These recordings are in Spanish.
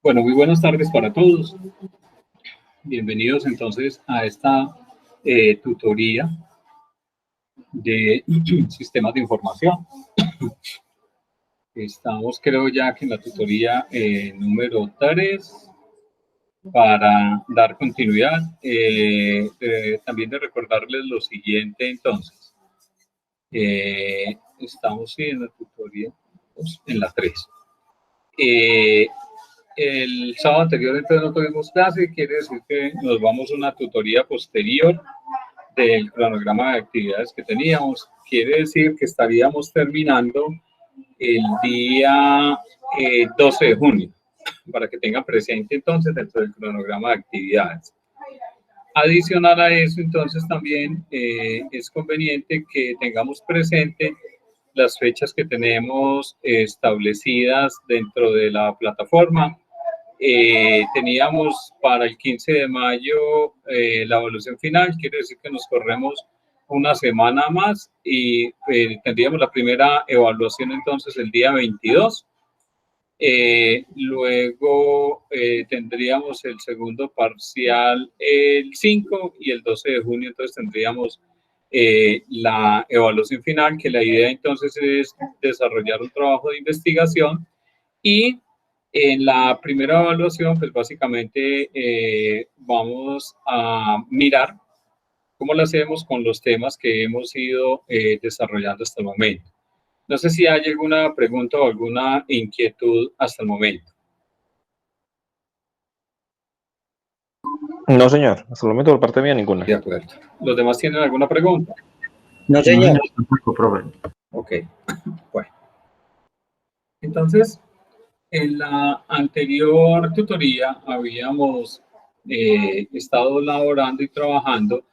Bueno, muy buenas tardes para todos. Bienvenidos entonces a esta tutoría de sistemas de información. Estamos, creo ya que en la tutoría número 3 para dar continuidad. También de recordarles lo siguiente entonces. Estamos en la tutoría, en la 3. El sábado anterior entonces no tuvimos clase, quiere decir que nos vamos a una tutoría posterior del cronograma de actividades que teníamos. Quiere decir que estaríamos terminando el día 12 de junio, para que tengan presente entonces dentro del cronograma de actividades. Adicional a eso, entonces también es conveniente que tengamos presente las fechas que tenemos establecidas dentro de la plataforma. Teníamos para el 15 de mayo la evaluación final, quiere decir que nos corremos una semana más y tendríamos la primera evaluación entonces el día 22. Luego tendríamos el segundo parcial el 5 y el 12 de junio entonces tendríamos la evaluación final, que la idea entonces es desarrollar un trabajo de investigación. Y en la primera evaluación, pues básicamente vamos a mirar cómo lo hacemos con los temas que hemos ido desarrollando hasta el momento. No sé si hay alguna pregunta o alguna inquietud hasta el momento. No, señor. Hasta el momento por parte mía ninguna. De acuerdo. ¿Los demás tienen alguna pregunta? No, señor. Tampoco, profe. Ok. Bueno. Entonces, en la anterior tutoría habíamos estado elaborando y trabajando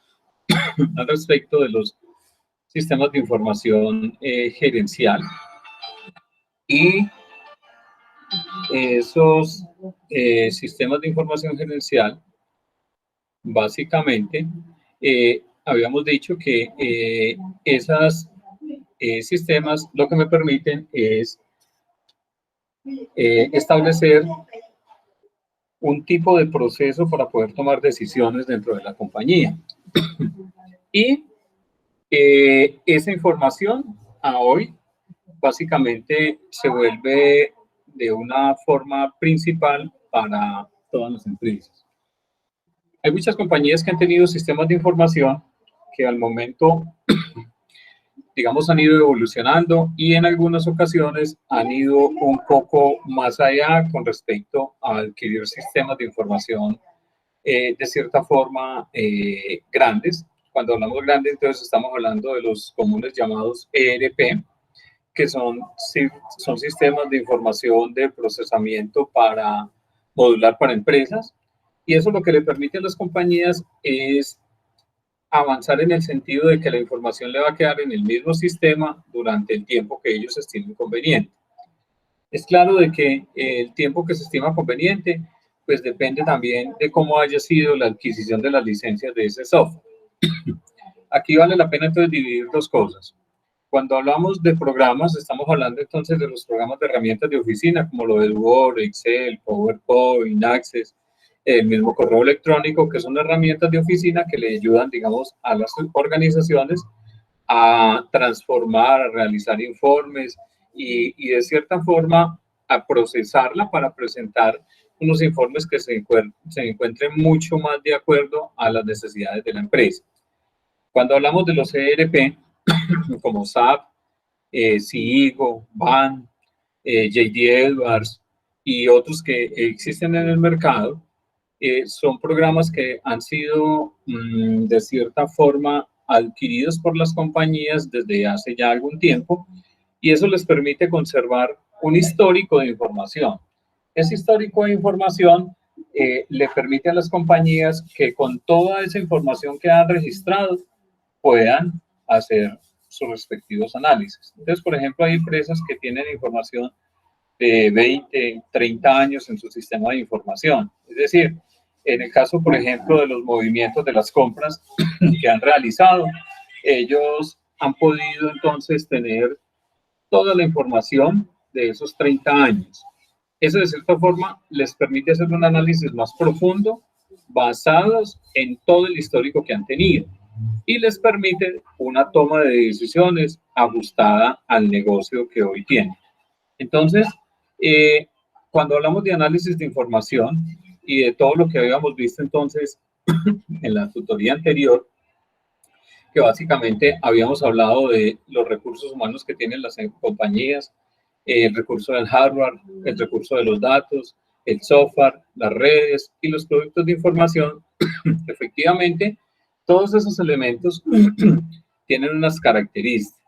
al respecto de los sistemas de información gerencial. Y esos sistemas de información gerencial, básicamente, habíamos dicho que esos sistemas lo que me permiten es establecer un tipo de proceso para poder tomar decisiones dentro de la compañía. Y esa información a hoy básicamente se vuelve de una forma principal para todas las empresas. Hay muchas compañías que han tenido sistemas de información que al momento, digamos, han ido evolucionando y en algunas ocasiones han ido un poco más allá con respecto a adquirir sistemas de información de cierta forma grandes. Cuando hablamos grandes, entonces estamos hablando de los comunes llamados ERP, que son sistemas de información de procesamiento modular para empresas. Y eso lo que le permite a las compañías es avanzar en el sentido de que la información le va a quedar en el mismo sistema durante el tiempo que ellos estimen conveniente. Es claro de que el tiempo que se estima conveniente pues depende también de cómo haya sido la adquisición de las licencias de ese software. Aquí vale la pena entonces dividir dos cosas. Cuando hablamos de programas, estamos hablando entonces de los programas de herramientas de oficina, como lo de Word, Excel, PowerPoint, Access, el mismo correo electrónico, que son herramientas de oficina que le ayudan, digamos, a las organizaciones a transformar, a realizar informes y de cierta forma a procesarla para presentar unos informes que se encuentren mucho más de acuerdo a las necesidades de la empresa. Cuando hablamos de los ERP, como SAP, Sigo, BAN, JD Edwards y otros que existen en el mercado, son programas que han sido de cierta forma adquiridos por las compañías desde hace ya algún tiempo y eso les permite conservar un histórico de información. Ese histórico de información le permite a las compañías que con toda esa información que han registrado puedan hacer sus respectivos análisis. Entonces, por ejemplo, hay empresas que tienen información de 20, 30 años en su sistema de información. Es decir, en el caso, por ejemplo, de los movimientos de las compras que han realizado, ellos han podido entonces tener toda la información de esos 30 años. Eso de cierta forma les permite hacer un análisis más profundo basados en todo el histórico que han tenido y les permite una toma de decisiones ajustada al negocio que hoy tienen. Entonces, cuando hablamos de análisis de información y de todo lo que habíamos visto entonces en la tutoría anterior, que básicamente habíamos hablado de los recursos humanos que tienen las compañías, el recurso del hardware, el recurso de los datos, el software, las redes y los productos de información. Efectivamente, todos esos elementos tienen unas características.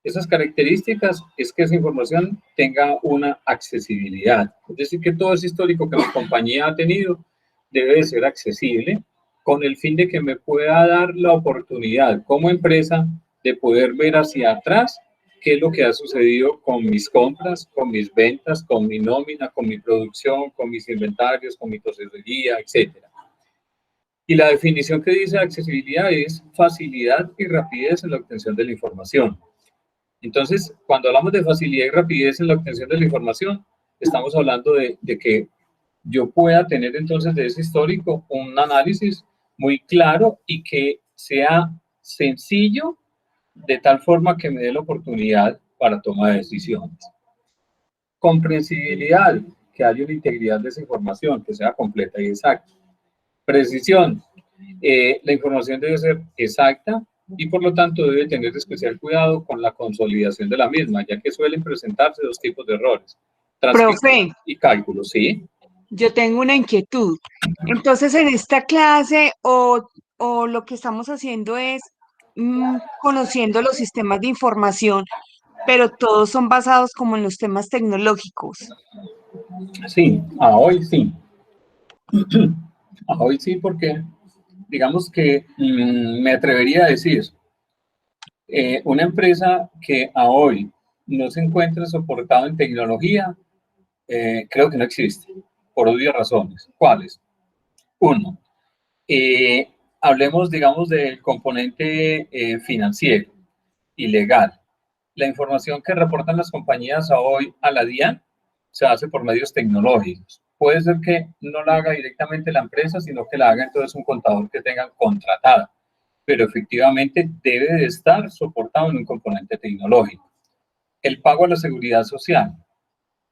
Esas características es que esa información tenga una accesibilidad. Es decir, que todo ese histórico que la compañía ha tenido debe de ser accesible con el fin de que me pueda dar la oportunidad como empresa de poder ver hacia atrás qué es lo que ha sucedido con mis compras, con mis ventas, con mi nómina, con mi producción, con mis inventarios, con mi tesorería, etc. Y la definición que dice accesibilidad es facilidad y rapidez en la obtención de la información. Entonces, cuando hablamos de facilidad y rapidez en la obtención de la información, estamos hablando de que yo pueda tener entonces de ese histórico un análisis muy claro y que sea sencillo de tal forma que me dé la oportunidad para toma de decisiones. Comprensibilidad, que haya una integridad de esa información, que sea completa y exacta. Precisión, la información debe ser exacta y por lo tanto debe tener especial cuidado con la consolidación de la misma, ya que suelen presentarse dos tipos de errores, transcripción y cálculo, ¿sí? Yo tengo una inquietud. Entonces, en esta clase o lo que estamos haciendo es conociendo los sistemas de información, pero todos son basados como en los temas tecnológicos. Sí, a hoy sí. A hoy sí, porque digamos que me atrevería a decir, una empresa que a hoy no se encuentra soportada en tecnología, creo que no existe, por obvias razones. ¿Cuáles? Uno, hablemos, digamos, del componente financiero y legal. La información que reportan las compañías a hoy a la DIAN se hace por medios tecnológicos. Puede ser que no la haga directamente la empresa, sino que la haga entonces un contador que tengan contratado, pero efectivamente debe de estar soportado en un componente tecnológico. El pago a la seguridad social.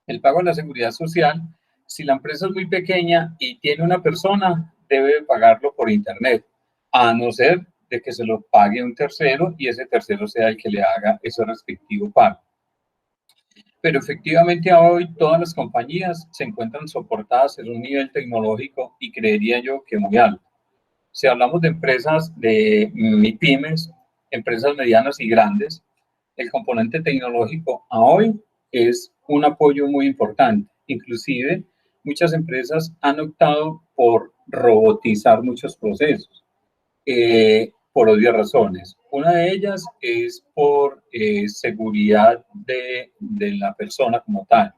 El pago a la seguridad social, si la empresa es muy pequeña y tiene una persona, debe pagarlo por internet, a no ser de que se lo pague un tercero y ese tercero sea el que le haga ese respectivo pago. Pero efectivamente hoy todas las compañías se encuentran soportadas en un nivel tecnológico y creería yo que muy alto. Si hablamos de empresas de MIPYMES, empresas medianas y grandes, el componente tecnológico a hoy es un apoyo muy importante. Inclusive, muchas empresas han optado por robotizar muchos procesos, por obvias razones. Una de ellas es por seguridad de la persona como tal.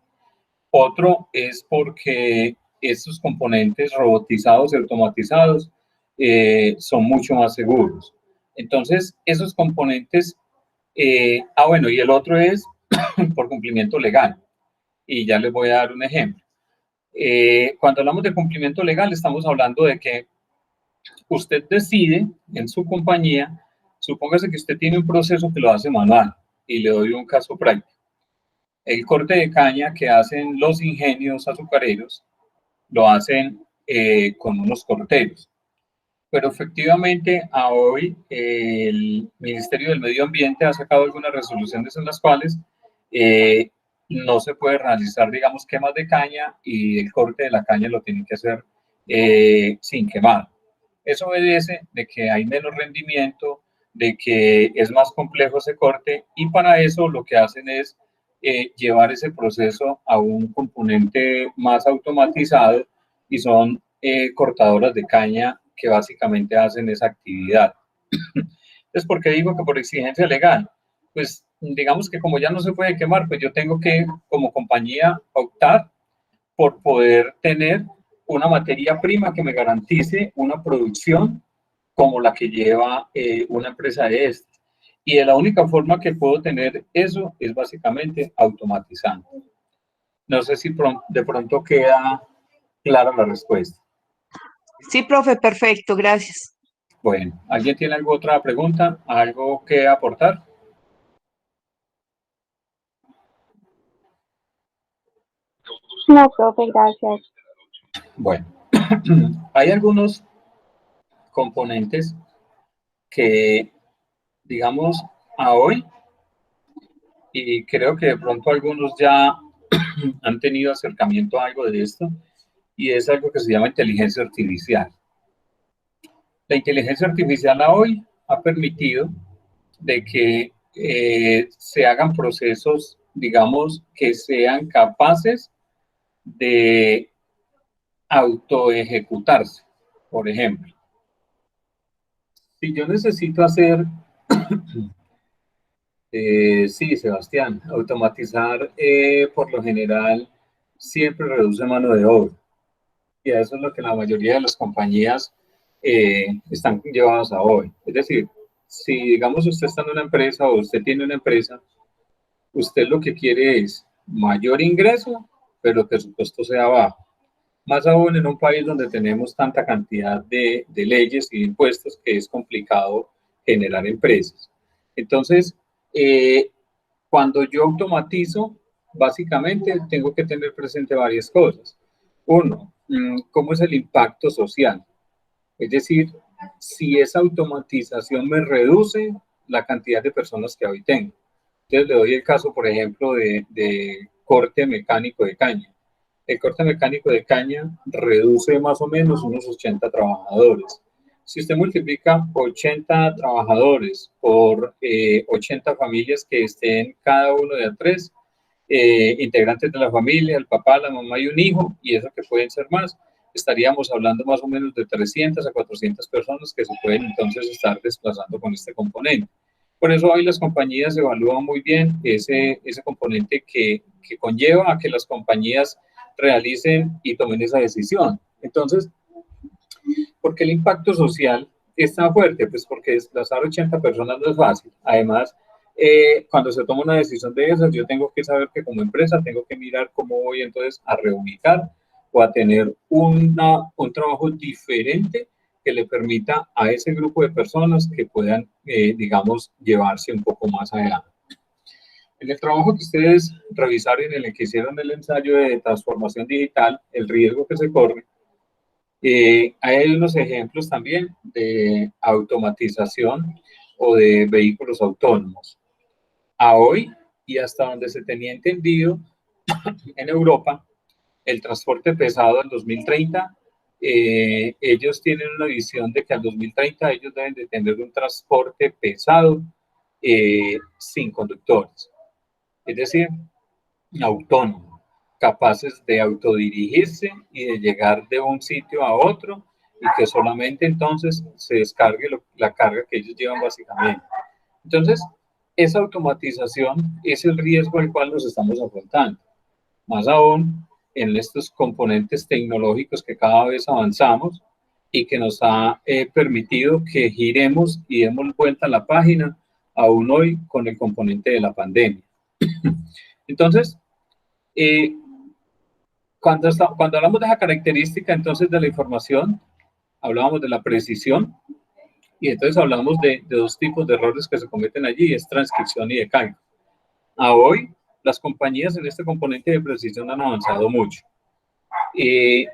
Otro es porque estos componentes robotizados y automatizados son mucho más seguros. Entonces, esos componentes, bueno, y el otro es por cumplimiento legal. Y ya les voy a dar un ejemplo. Cuando hablamos de cumplimiento legal, estamos hablando de que usted decide en su compañía, supóngase que usted tiene un proceso que lo hace manual, y le doy un caso práctico. El corte de caña que hacen los ingenios azucareros, lo hacen con unos corteros. Pero efectivamente, a hoy el Ministerio del Medio Ambiente ha sacado algunas resoluciones en las cuales no se puede realizar, digamos, quemas de caña y el corte de la caña lo tienen que hacer sin quemar. Eso obedece de que hay menos rendimiento, de que es más complejo ese corte y para eso lo que hacen es llevar ese proceso a un componente más automatizado y son cortadoras de caña que básicamente hacen esa actividad. Entonces, ¿por qué digo que por exigencia legal? Pues digamos que como ya no se puede quemar, pues yo tengo que como compañía optar por poder tener una materia prima que me garantice una producción como la que lleva una empresa de estas. Y de la única forma que puedo tener eso es básicamente automatizando. No sé si de pronto queda clara la respuesta. Sí, profe, perfecto, gracias. Bueno, ¿alguien tiene alguna otra pregunta? ¿Algo que aportar? No, profe, gracias. Bueno, hay algunos componentes que, digamos, a hoy, y creo que de pronto algunos ya han tenido acercamiento a algo de esto, y es algo que se llama inteligencia artificial. La inteligencia artificial a hoy ha permitido de que se hagan procesos, digamos, que sean capaces de autoejecutarse. Por ejemplo, si yo necesito hacer, sí, Sebastián, automatizar por lo general siempre reduce mano de obra. Y a eso es lo que la mayoría de las compañías están llevadas a hoy. Es decir, si digamos usted está en una empresa o usted tiene una empresa, usted lo que quiere es mayor ingreso, pero que su costo sea bajo. Más aún en un país donde tenemos tanta cantidad de leyes y impuestos que es complicado generar empresas. Entonces, cuando yo automatizo, básicamente tengo que tener presente varias cosas. Uno, ¿cómo es el impacto social? Es decir, si esa automatización me reduce la cantidad de personas que hoy tengo. Entonces, le doy el caso, por ejemplo, de corte mecánico de caña. El corte mecánico de caña reduce más o menos unos 80 trabajadores. Si usted multiplica 80 trabajadores por 80 familias que estén cada uno de a tres, integrantes de la familia, el papá, la mamá y un hijo, y eso que pueden ser más, estaríamos hablando más o menos de 300 a 400 personas que se pueden entonces estar desplazando con este componente. Por eso hoy las compañías evalúan muy bien ese componente que conlleva a que las compañías realicen y tomen esa decisión. Entonces, ¿por qué el impacto social es tan fuerte? Pues porque desplazar 80 personas no es fácil. Además, cuando se toma una decisión de esas, yo tengo que saber que como empresa tengo que mirar cómo voy entonces a reubicar o a tener un trabajo diferente que le permita a ese grupo de personas que puedan, digamos, llevarse un poco más adelante. En el trabajo que ustedes revisaron, en el que hicieron el ensayo de transformación digital, el riesgo que se corre, hay unos ejemplos también de automatización o de vehículos autónomos. A hoy, y hasta donde se tenía entendido, en Europa, el transporte pesado en 2030, ellos tienen una visión de que al 2030 ellos deben de tener un transporte pesado sin conductores. Es decir, autónomo, capaces de autodirigirse y de llegar de un sitio a otro y que solamente entonces se descargue la carga que ellos llevan básicamente. Entonces, esa automatización es el riesgo al cual nos estamos afrontando. Más aún en estos componentes tecnológicos que cada vez avanzamos y que nos ha permitido que giremos y demos vuelta a la página aún hoy con el componente de la pandemia. Entonces, cuando hablamos de esa característica entonces de la información, hablábamos de la precisión y entonces hablamos de dos tipos de errores que se cometen allí, es transcripción y de cálculo. A hoy, las compañías en este componente de precisión han avanzado mucho. Hay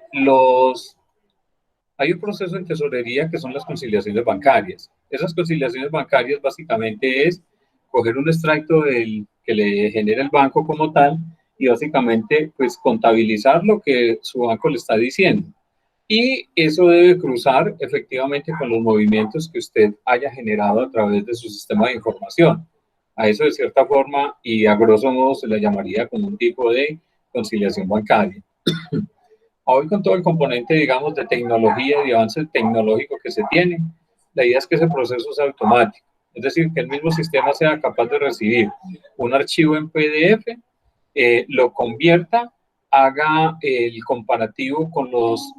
un proceso en tesorería que son las conciliaciones bancarias. Esas conciliaciones bancarias básicamente es coger un extracto que le genera el banco como tal y básicamente pues contabilizar lo que su banco le está diciendo. Y eso debe cruzar efectivamente con los movimientos que usted haya generado a través de su sistema de información. A eso de cierta forma y a grosso modo se le llamaría como un tipo de conciliación bancaria. Hoy con todo el componente, digamos, de tecnología y avance tecnológico que se tiene, la idea es que ese proceso sea automático. Es decir, que el mismo sistema sea capaz de recibir un archivo en PDF, lo convierta, haga el comparativo con los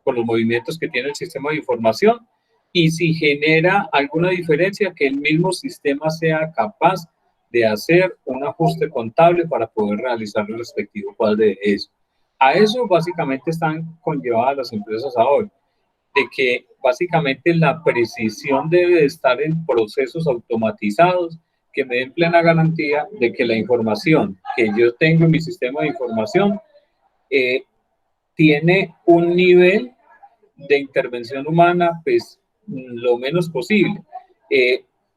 movimientos que tiene el sistema de información y si genera alguna diferencia, que el mismo sistema sea capaz de hacer un ajuste contable para poder realizar el respectivo cuadro de eso. A eso básicamente están conllevadas las empresas ahora, de que básicamente la precisión debe de estar en procesos automatizados que me den plena garantía de que la información que yo tengo en mi sistema de información tiene un nivel de intervención humana, pues lo menos posible.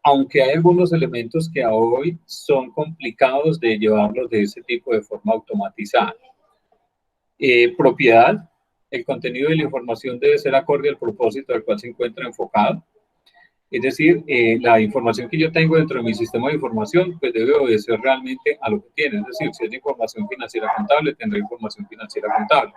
Aunque hay algunos elementos que a hoy son complicados de llevarlos de ese tipo de forma automatizada. Propiedad, el contenido de la información debe ser acorde al propósito al cual se encuentra enfocado. Es decir, la información que yo tengo dentro de mi sistema de información, pues debe obedecer realmente a lo que tiene. Es decir, si es información financiera contable, tendrá información financiera contable.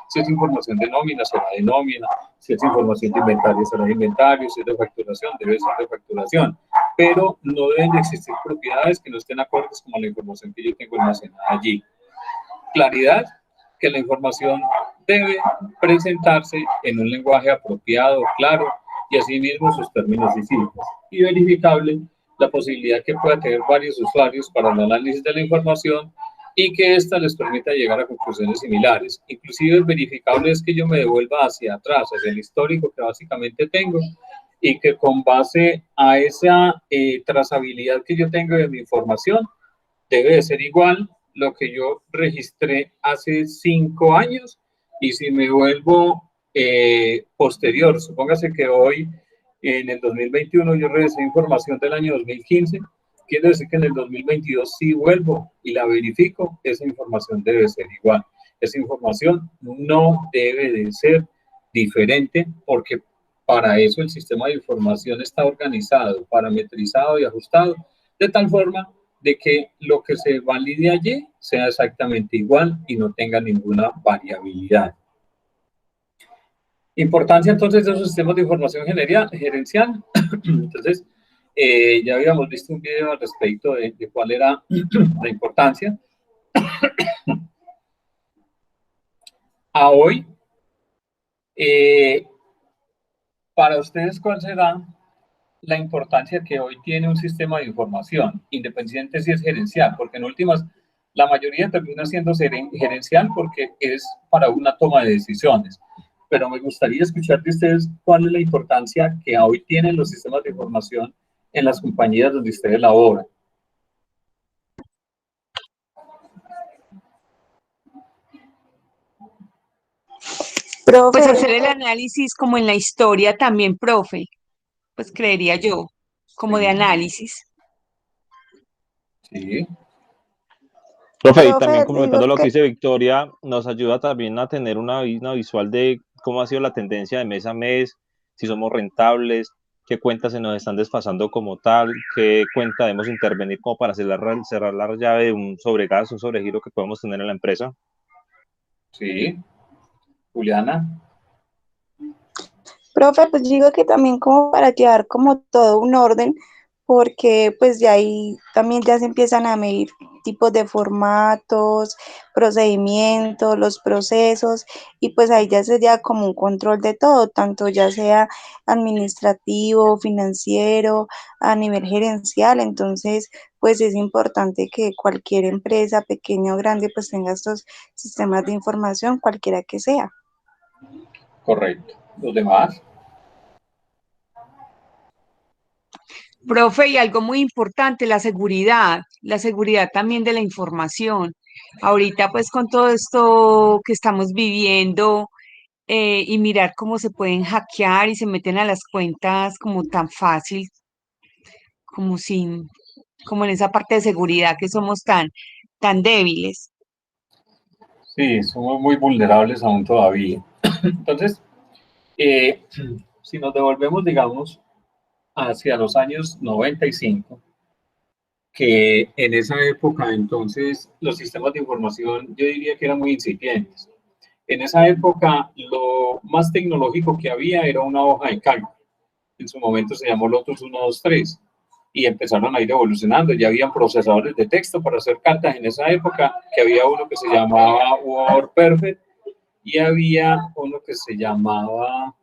Si es información de nómina, será de nómina. Si es información de inventario, será de inventario. Si es de facturación, debe ser de facturación. Pero no deben de existir propiedades que no estén acordes con la información que yo tengo almacenada allí. Claridad, que la información debe presentarse en un lenguaje apropiado, claro, y asimismo sus términos y cifras. Y verificable, la posibilidad que pueda tener varios usuarios para el análisis de la información y que ésta les permita llegar a conclusiones similares. Inclusive el verificable es que yo me devuelva hacia atrás, hacia el histórico que básicamente tengo, y que con base a esa trazabilidad que yo tengo de mi información, debe de ser igual lo que yo registré hace 5 años, y si me vuelvo posterior, supóngase que hoy en el 2021 yo recibí información del año 2015, quiere decir que en el 2022 si vuelvo y la verifico, esa información debe ser igual. Esa información no debe de ser diferente, porque para eso el sistema de información está organizado, parametrizado y ajustado de tal forma de que lo que se valide allí sea exactamente igual y no tenga ninguna variabilidad. Importancia entonces de esos sistemas de información gerencial. Entonces, ya habíamos visto un video al respecto de cuál era la importancia. A hoy, para ustedes, ¿cuál será la importancia que hoy tiene un sistema de información, independiente si es gerencial? Porque en últimas, la mayoría termina siendo gerencial porque es para una toma de decisiones. Pero me gustaría escuchar de ustedes cuál es la importancia que hoy tienen los sistemas de información en las compañías donde ustedes laboran. Pues Profe, hacer el análisis como en la historia también, profe, pues creería yo, como de análisis. Sí, Profe, y también profe, complementando lo que dice Victoria, nos ayuda también a tener una visual de cómo ha sido la tendencia de mes a mes, si somos rentables, qué cuentas se nos están desfasando como tal, qué cuenta debemos intervenir como para cerrar la llave de un sobregasto, un sobregiro que podemos tener en la empresa. sí. Juliana. profe, pues digo que también como para llevar como todo un orden, porque pues de ahí también ya se empiezan a medir tipos de formatos, procedimientos, los procesos, y pues ahí ya sería como un control de todo, tanto ya sea administrativo, financiero, a nivel gerencial. Entonces pues es importante que cualquier empresa, pequeña o grande, pues tenga estos sistemas de información, cualquiera que sea. Correcto. ¿Los demás? Profe, y algo muy importante, la seguridad también de la información. Ahorita pues con todo esto que estamos viviendo y mirar cómo se pueden hackear y se meten a las cuentas como tan fácil, como sin, como en esa parte de seguridad que somos tan débiles. Sí, somos muy vulnerables aún todavía. Entonces, si nos devolvemos, digamos, hacia los años 95, que en esa época entonces los sistemas de información yo diría que eran muy incipientes. En esa época lo más tecnológico que había era una hoja de cálculo. En su momento se llamó Lotus 123 y empezaron a ir evolucionando. Ya habían procesadores de texto para hacer cartas en esa época, que había uno que se llamaba WordPerfect y había uno que se llamaba,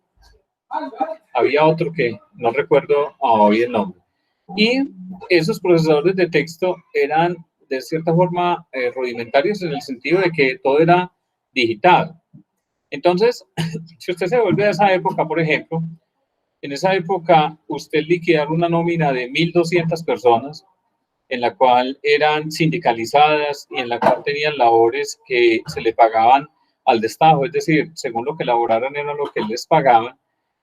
había otro que no recuerdo hoy el nombre. Y esos procesadores de texto eran de cierta forma rudimentarios en el sentido de que todo era digital. Entonces, si usted se vuelve a esa época, por ejemplo, en esa época usted liquidar una nómina de 1.200 personas, en la cual eran sindicalizadas y en la cual tenían labores que se le pagaban al destajo, es decir, según lo que laboraran era lo que les pagaban,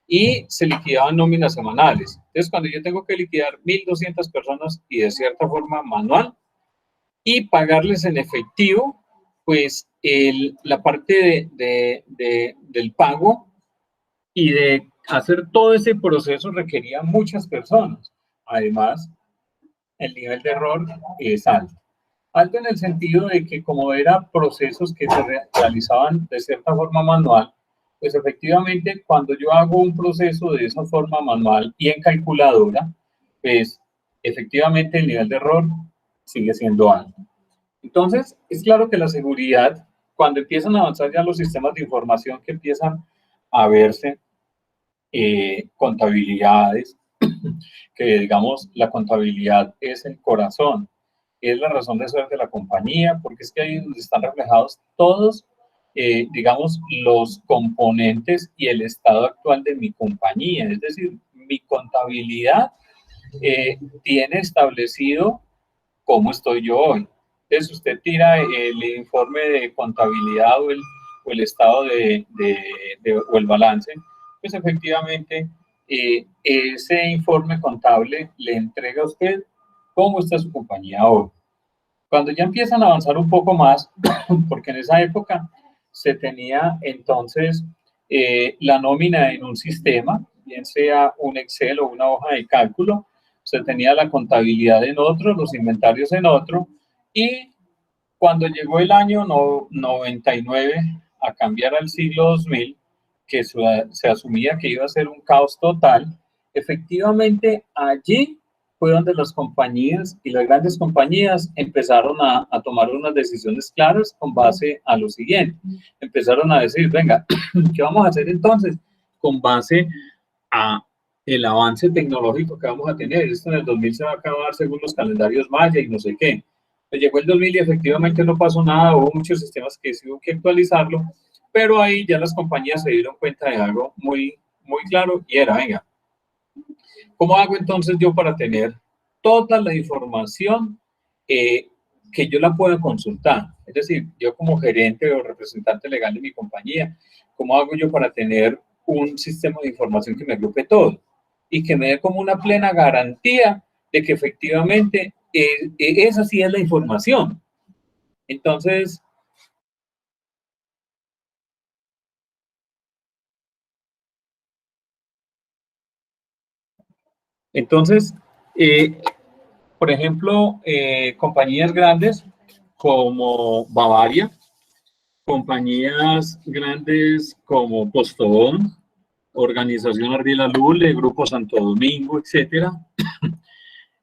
y se liquidaban nóminas semanales. Entonces, cuando yo tengo que liquidar 1.200 personas y de cierta forma manual y pagarles en efectivo, pues la parte del pago y de hacer todo ese proceso requería muchas personas. Además, el nivel de error es alto. Alto en el sentido de que como eran procesos que se realizaban de cierta forma manual, pues efectivamente cuando yo hago un proceso de esa forma manual y en calculadora, pues efectivamente el nivel de error sigue siendo alto. Entonces, es claro que la seguridad, cuando empiezan a avanzar ya los sistemas de información que empiezan a verse, contabilidades, que digamos la contabilidad es el corazón, es la razón de ser de la compañía, porque es que ahí es donde están reflejados todos, digamos, los componentes y el estado actual de mi compañía. Es decir, mi contabilidad tiene establecido cómo estoy yo hoy. Entonces, usted tira el informe de contabilidad o el estado o el balance, pues efectivamente ese informe contable le entrega a usted cómo está su compañía hoy. Cuando ya empiezan a avanzar un poco más, porque en esa época se tenía entonces la nómina en un sistema, bien sea un Excel o una hoja de cálculo, se tenía la contabilidad en otro, los inventarios en otro, y cuando llegó el año 99 a cambiar al siglo 2000, que se asumía que iba a ser un caos total, efectivamente allí fue donde las compañías y las grandes compañías empezaron a tomar unas decisiones claras con base a lo siguiente. Empezaron a decir, venga, ¿qué vamos a hacer entonces? Con base a el avance tecnológico que vamos a tener. Esto en el 2000 se va a acabar según los calendarios maya y no sé qué. Pues llegó el 2000 y efectivamente no pasó nada, hubo muchos sistemas que hubo que actualizarlo, pero ahí ya las compañías se dieron cuenta de algo muy, muy claro y era, venga, ¿cómo hago entonces yo para tener toda la información que yo la pueda consultar? Es decir, yo como gerente o representante legal de mi compañía, ¿cómo hago yo para tener un sistema de información que me agrupe todo y que me dé como una plena garantía de que efectivamente esa sí es la información? Entonces, eh, por ejemplo, compañías grandes como Bavaria, compañías grandes como Postobón, Organización Ardila Lule, Grupo Santo Domingo, etcétera,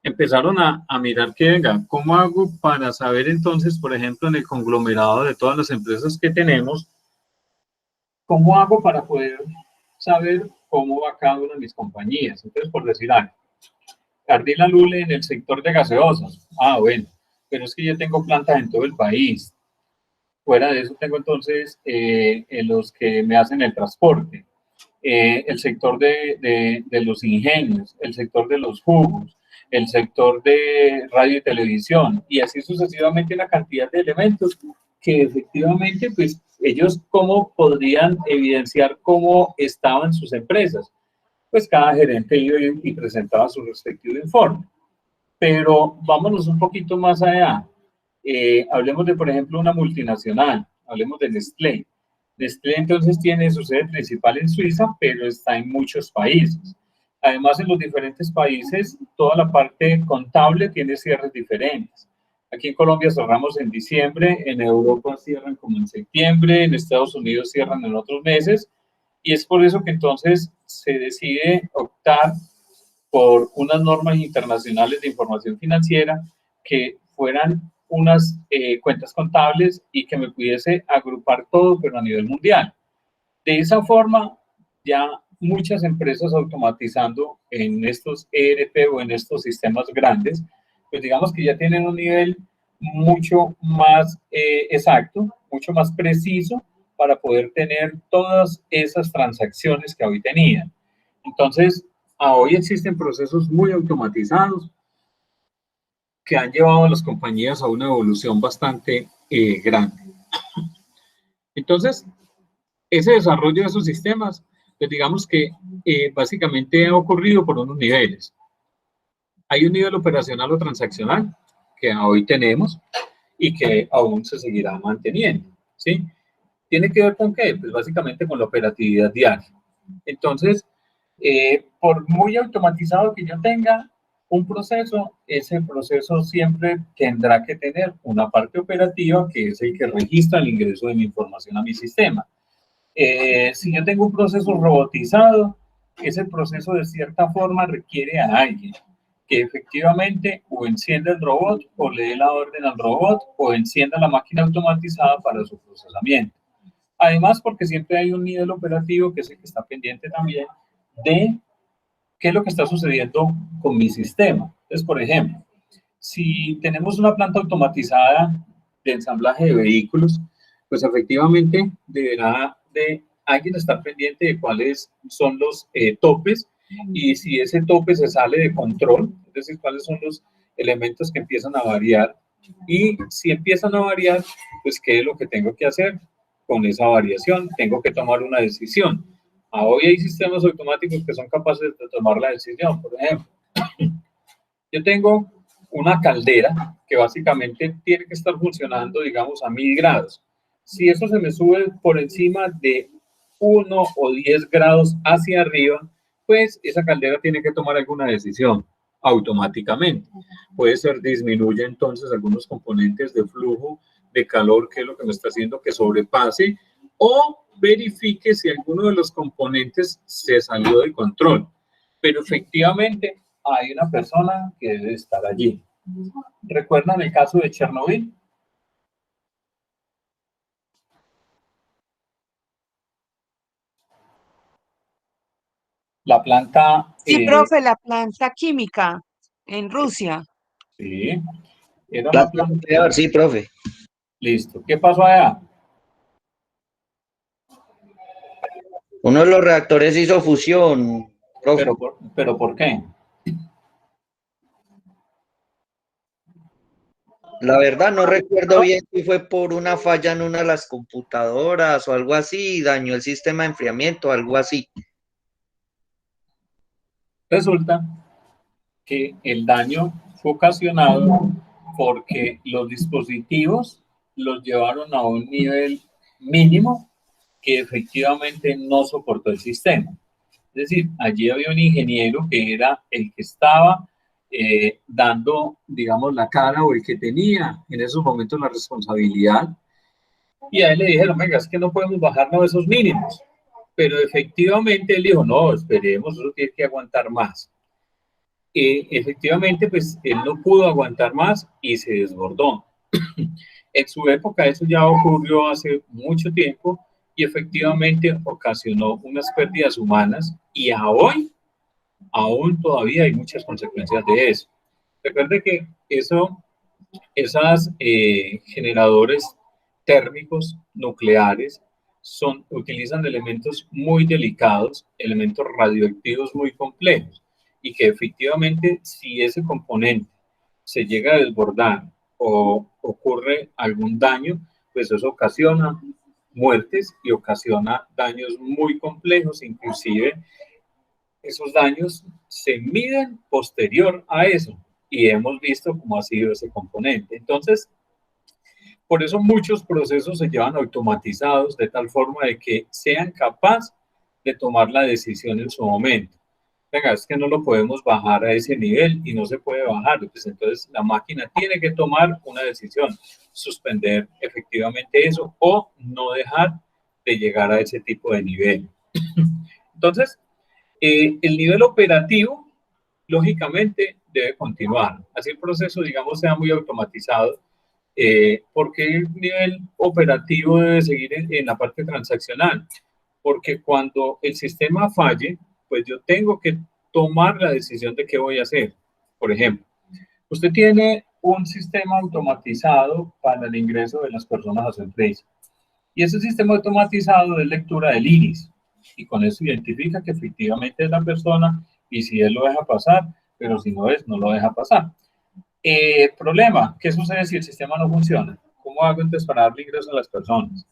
empezaron a mirar que, venga, ¿cómo hago para saber entonces, por ejemplo, en el conglomerado de todas las empresas que tenemos, cómo hago para poder saber cómo va cada una de mis compañías? Entonces, por decir algo, Ardila Lule en el sector de gaseosas. Ah, bueno, pero es que yo tengo plantas en todo el país. Fuera de eso tengo entonces los que me hacen el transporte, el sector de los ingenios, el sector de los jugos, el sector de radio y televisión, y así sucesivamente una cantidad de elementos que efectivamente, pues, ellos cómo podrían evidenciar cómo estaban sus empresas. Pues cada gerente iba y presentaba su respectivo informe. Pero vámonos un poquito más allá. Hablemos de, por ejemplo, una multinacional, hablemos de Nestlé. Nestlé entonces tiene su sede principal en Suiza, pero está en muchos países. Además, en los diferentes países, toda la parte contable tiene cierres diferentes. Aquí en Colombia cerramos en diciembre, en Europa cierran como en septiembre, en Estados Unidos cierran en otros meses, y es por eso que entonces se decide optar por unas normas internacionales de información financiera que fueran unas cuentas contables y que me pudiese agrupar todo, pero a nivel mundial. De esa forma, ya muchas empresas automatizando en estos ERP o en estos sistemas grandes, pues digamos que ya tienen un nivel mucho más exacto, mucho más preciso para poder tener todas esas transacciones que hoy tenían. Entonces, hoy existen procesos muy automatizados que han llevado a las compañías a una evolución bastante grande. Entonces, ese desarrollo de esos sistemas, pues digamos que básicamente ha ocurrido por unos niveles. Hay un nivel operacional o transaccional que hoy tenemos y que aún se seguirá manteniendo, ¿sí? ¿Tiene que ver con qué? Pues básicamente con la operatividad diaria. Entonces, por muy automatizado que yo tenga un proceso, ese proceso siempre tendrá que tener una parte operativa que es el que registra el ingreso de mi información a mi sistema. Si yo tengo un proceso robotizado, ese proceso de cierta forma requiere a alguien que efectivamente o encienda el robot o le dé la orden al robot o encienda la máquina automatizada para su procesamiento. Además, porque siempre hay un nivel operativo que es el que está pendiente también de qué es lo que está sucediendo con mi sistema. Entonces, por ejemplo, si tenemos una planta automatizada de ensamblaje de vehículos, pues efectivamente deberá de alguien estar pendiente de cuáles son los topes y si ese tope se sale de control, es decir, cuáles son los elementos que empiezan a variar y si empiezan a variar, pues qué es lo que tengo que hacer con esa variación, tengo que tomar una decisión. Hoy hay sistemas automáticos que son capaces de tomar la decisión. Por ejemplo, yo tengo una caldera que básicamente tiene que estar funcionando, digamos, a 1000 grados. Si eso se me sube por encima de 1 o 10 grados hacia arriba, pues esa caldera tiene que tomar alguna decisión automáticamente. Puede ser disminuye entonces algunos componentes de flujo de calor, que es lo que me está haciendo que sobrepase, o verifique si alguno de los componentes se salió de control. Pero efectivamente hay una persona que debe estar allí. ¿Recuerdan el caso de Chernobyl? La planta... Sí, profe, la planta química en Rusia. Sí, era una Planta planta... nuclear, sí, profe. Listo. ¿Qué pasó allá? Uno de los reactores hizo fusión, profe. ¿Pero por qué? La verdad no recuerdo bien si fue por una falla en una de las computadoras o algo así, y dañó el sistema de enfriamiento, algo así. Resulta que el daño fue ocasionado porque los dispositivos los llevaron a un nivel mínimo que efectivamente no soportó el sistema. Es decir, allí había un ingeniero que era el que estaba dando, digamos, la cara o el que tenía en esos momentos la responsabilidad. Y a él le dijeron, venga, es que no podemos bajarnos a esos mínimos. Pero efectivamente él dijo, no, esperemos, eso tiene que aguantar más. Efectivamente, pues él no pudo aguantar más y se desbordó. En su época eso ya ocurrió hace mucho tiempo y efectivamente ocasionó unas pérdidas humanas y a hoy aún todavía hay muchas consecuencias de eso. Recuerde que esas generadores térmicos nucleares utilizan elementos muy delicados, elementos radioactivos muy complejos, y que efectivamente si ese componente se llega a desbordar o ocurre algún daño, pues eso ocasiona muertes y ocasiona daños muy complejos, inclusive esos daños se miden posterior a eso y hemos visto cómo ha sido ese componente. Entonces, por eso muchos procesos se llevan automatizados de tal forma de que sean capaces de tomar la decisión en su momento. Venga, es que no lo podemos bajar a ese nivel y no se puede bajar, pues entonces la máquina tiene que tomar una decisión, suspender efectivamente eso o no dejar de llegar a ese tipo de nivel. Entonces, el nivel operativo, lógicamente, debe continuar. Así el proceso, digamos, sea muy automatizado, porque el nivel operativo debe seguir en la parte transaccional. porque cuando el sistema falle, pues yo tengo que tomar la decisión de qué voy a hacer. Por ejemplo, usted tiene un sistema automatizado para el ingreso de las personas a su empresa. Y ese sistema automatizado es lectura del iris. Y con eso identifica que efectivamente es la persona y si él lo deja pasar, pero si no es, no lo deja pasar. Problema, ¿qué sucede si el sistema no funciona? ¿Cómo hago entonces para darle ingreso a las personas?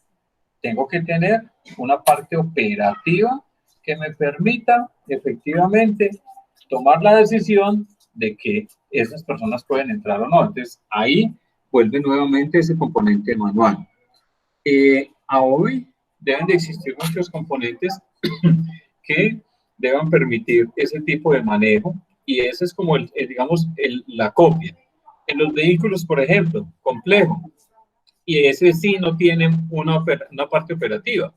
Tengo que tener una parte operativa que me permita efectivamente tomar la decisión de que esas personas pueden entrar o no. Entonces, ahí vuelve nuevamente ese componente manual. A hoy deben de existir muchos componentes que deban permitir ese tipo de manejo y ese es como, digamos, la copia. En los vehículos, por ejemplo, complejo, y ese sí no tiene una parte operativa.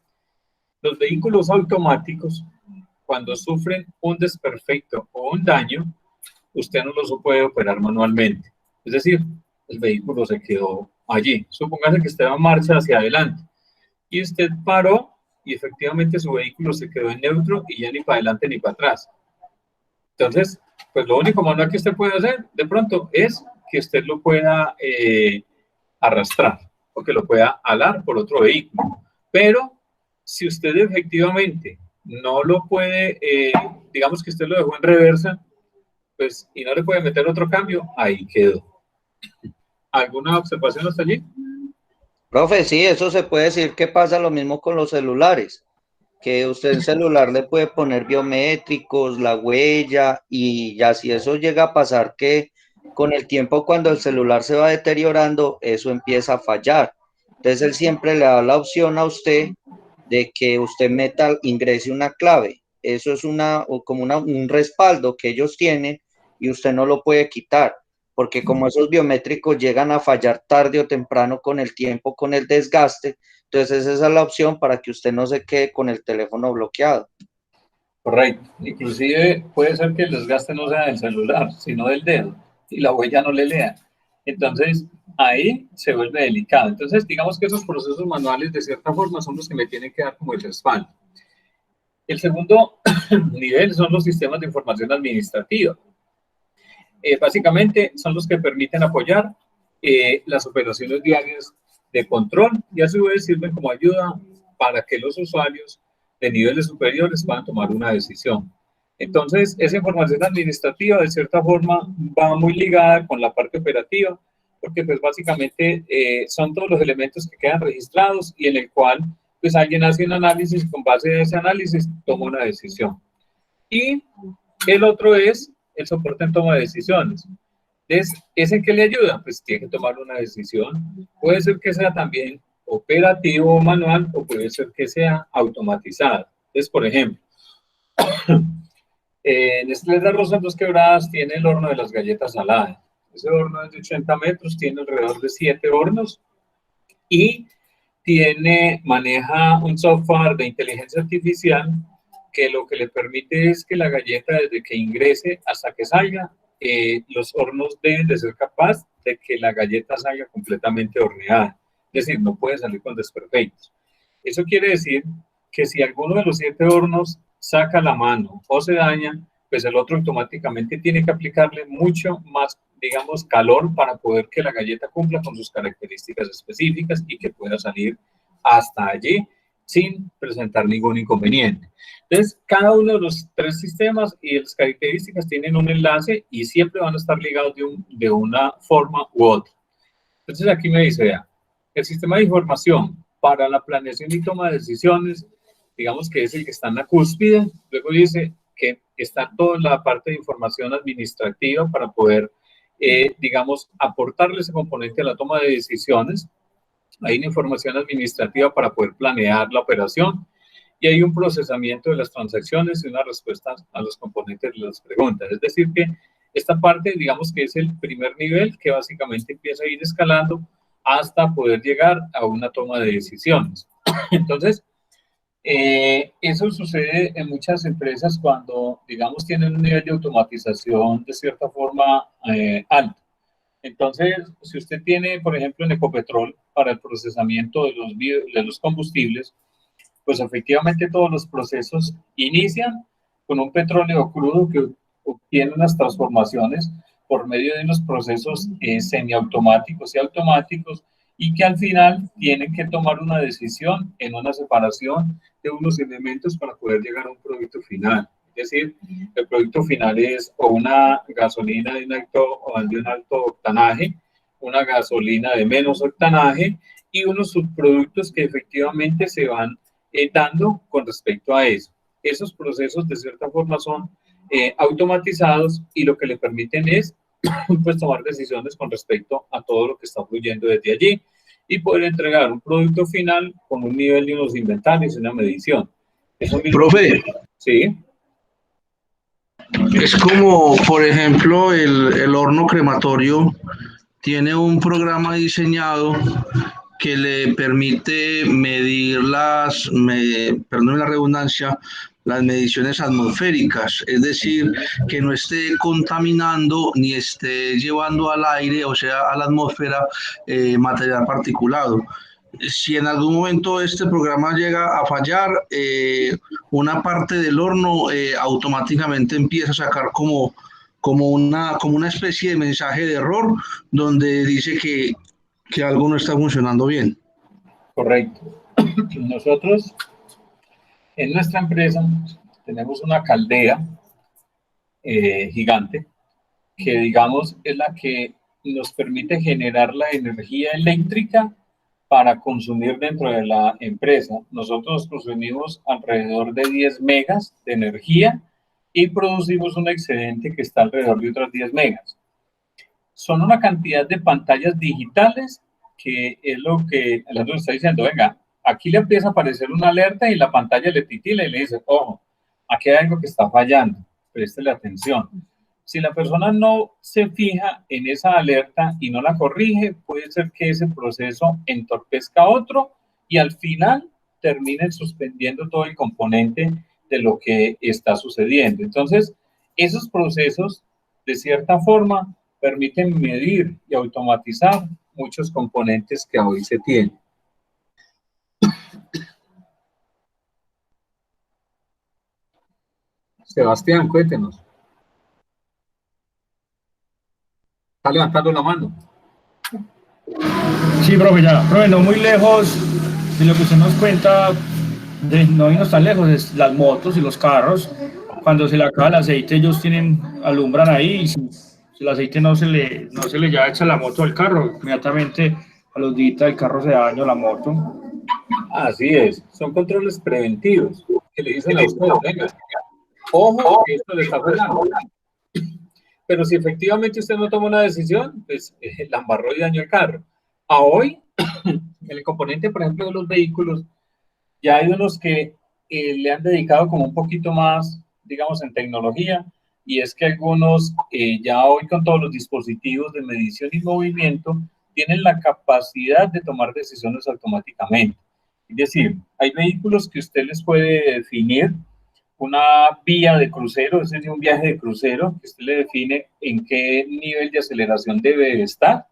Los vehículos automáticos, cuando sufren un desperfecto o un daño, usted no los puede operar manualmente. Es decir, el vehículo se quedó allí. Supóngase que usted va en marcha hacia adelante y usted paró y efectivamente su vehículo se quedó en neutro y ya ni para adelante ni para atrás. Entonces, pues lo único manual que usted puede hacer de pronto es que usted lo pueda arrastrar o que lo pueda alar por otro vehículo. Pero si usted efectivamente no lo puede, digamos que usted lo dejó en reversa, pues y no le puede meter otro cambio, ahí quedó. ¿Alguna observación hasta allí? Profe, sí, eso se puede decir que pasa lo mismo con los celulares, que usted en celular le puede poner biométricos, la huella, y ya si eso llega a pasar que con el tiempo cuando el celular se va deteriorando, eso empieza a fallar. Entonces él siempre le da la opción a usted de que usted ingrese una clave. Eso es como un respaldo que ellos tienen y usted no lo puede quitar, porque como esos biométricos llegan a fallar tarde o temprano con el tiempo, con el desgaste, entonces esa es la opción para que usted no se quede con el teléfono bloqueado. Correcto. Inclusive puede ser que el desgaste no sea del celular, sino del dedo, y la huella no le lea. Entonces, ahí se vuelve delicado. Entonces, digamos que esos procesos manuales, de cierta forma, son los que me tienen que dar como el respaldo. El segundo nivel son los sistemas de información administrativa. Básicamente, son los que permiten apoyar las operaciones diarias de control y a su vez sirven como ayuda para que los usuarios de niveles superiores puedan tomar una decisión. Entonces, esa información administrativa, de cierta forma, va muy ligada con la parte operativa, porque pues básicamente son todos los elementos que quedan registrados y en el cual pues alguien hace un análisis y con base a ese análisis toma una decisión. Y el otro es el soporte en toma de decisiones. ¿Es en qué le ayuda? Pues tiene que tomar una decisión. Puede ser que sea también operativo o manual o puede ser que sea automatizado. Entonces, por ejemplo, Nestlé de Arroz en Dos Quebradas tiene el horno de las galletas saladas. Ese horno es de 80 metros, tiene alrededor de 7 hornos y maneja un software de inteligencia artificial que lo que le permite es que la galleta desde que ingrese hasta que salga, los hornos deben de ser capaces de que la galleta salga completamente horneada. Es decir, no puede salir con desperfectos. Eso quiere decir que si alguno de los 7 hornos saca la mano o se daña, pues el otro automáticamente tiene que aplicarle mucho más, digamos, calor para poder que la galleta cumpla con sus características específicas y que pueda salir hasta allí sin presentar ningún inconveniente. Entonces, cada uno de los 3 sistemas y las características tienen un enlace y siempre van a estar ligados de una forma u otra. Entonces, aquí me dice, vea, el sistema de información para la planeación y toma de decisiones, digamos que es el que está en la cúspide. Luego dice que está toda la parte de información administrativa para poder, digamos, aportarle ese componente a la toma de decisiones. Hay una información administrativa para poder planear la operación y hay un procesamiento de las transacciones y una respuesta a los componentes de las preguntas. Es decir, que esta parte, digamos que es el primer nivel que básicamente empieza a ir escalando hasta poder llegar a una toma de decisiones. Entonces, eso sucede en muchas empresas cuando, digamos, tienen un nivel de automatización de cierta forma alto. Entonces, si usted tiene, por ejemplo, en Ecopetrol, para el procesamiento de los combustibles, pues efectivamente todos los procesos inician con un petróleo crudo que obtiene unas transformaciones por medio de unos procesos semiautomáticos y automáticos, y que al final tienen que tomar una decisión en una separación de unos elementos para poder llegar a un producto final. Es decir, el producto final es o una gasolina de un alto octanaje, una gasolina de menos octanaje y unos subproductos que efectivamente se van dando con respecto a eso. Esos procesos de cierta forma son automatizados y lo que le permiten es pues tomar decisiones con respecto a todo lo que está fluyendo desde allí y poder entregar un producto final con un nivel de unos inventarios y una medición. Eso mismo, profe, sí. es como, por ejemplo, el horno crematorio tiene un programa diseñado que le permite medir perdón la redundancia, las mediciones atmosféricas, es decir, que no esté contaminando ni esté llevando al aire, o sea, a la atmósfera, material particulado. Si en algún momento este programa llega a fallar, una parte del horno automáticamente empieza a sacar como una especie de mensaje de error donde dice que algo no está funcionando bien. Correcto. Nosotros en nuestra empresa tenemos una caldera gigante que, digamos, es la que nos permite generar la energía eléctrica para consumir dentro de la empresa. Nosotros consumimos alrededor de 10 megas de energía y producimos un excedente que está alrededor de otras 10 megas. Son una cantidad de pantallas digitales que es lo que el otro está diciendo, venga, aquí le empieza a aparecer una alerta y la pantalla le titila y le dice, ojo, aquí hay algo que está fallando, préstele atención. Si la persona no se fija en esa alerta y no la corrige, puede ser que ese proceso entorpezca otro y al final termine suspendiendo todo el componente de lo que está sucediendo. Entonces, esos procesos, de cierta forma, permiten medir y automatizar muchos componentes que hoy se tienen. Sebastián, cuéntenos. Está levantando la mano. Sí, profe, ya. Profe, no muy lejos de lo que usted nos cuenta, no irnos tan lejos, es las motos y los carros. Cuando se le acaba el aceite, ellos alumbran ahí y si el aceite no se le ya echa la moto al carro, inmediatamente a los días el carro se daña la moto. Así es, son controles preventivos que le dicen a usted, venga, ojo, que esto le está fallando. Pero si efectivamente usted no toma una decisión, pues la embarró y dañó el carro. A hoy, el componente, por ejemplo, de los vehículos, ya hay unos que le han dedicado como un poquito más, digamos, en tecnología, y es que algunos ya hoy con todos los dispositivos de medición y movimiento tienen la capacidad de tomar decisiones automáticamente. Es decir, hay vehículos que usted les puede definir una vía de crucero, es decir, un viaje de crucero, que usted le define en qué nivel de aceleración debe estar,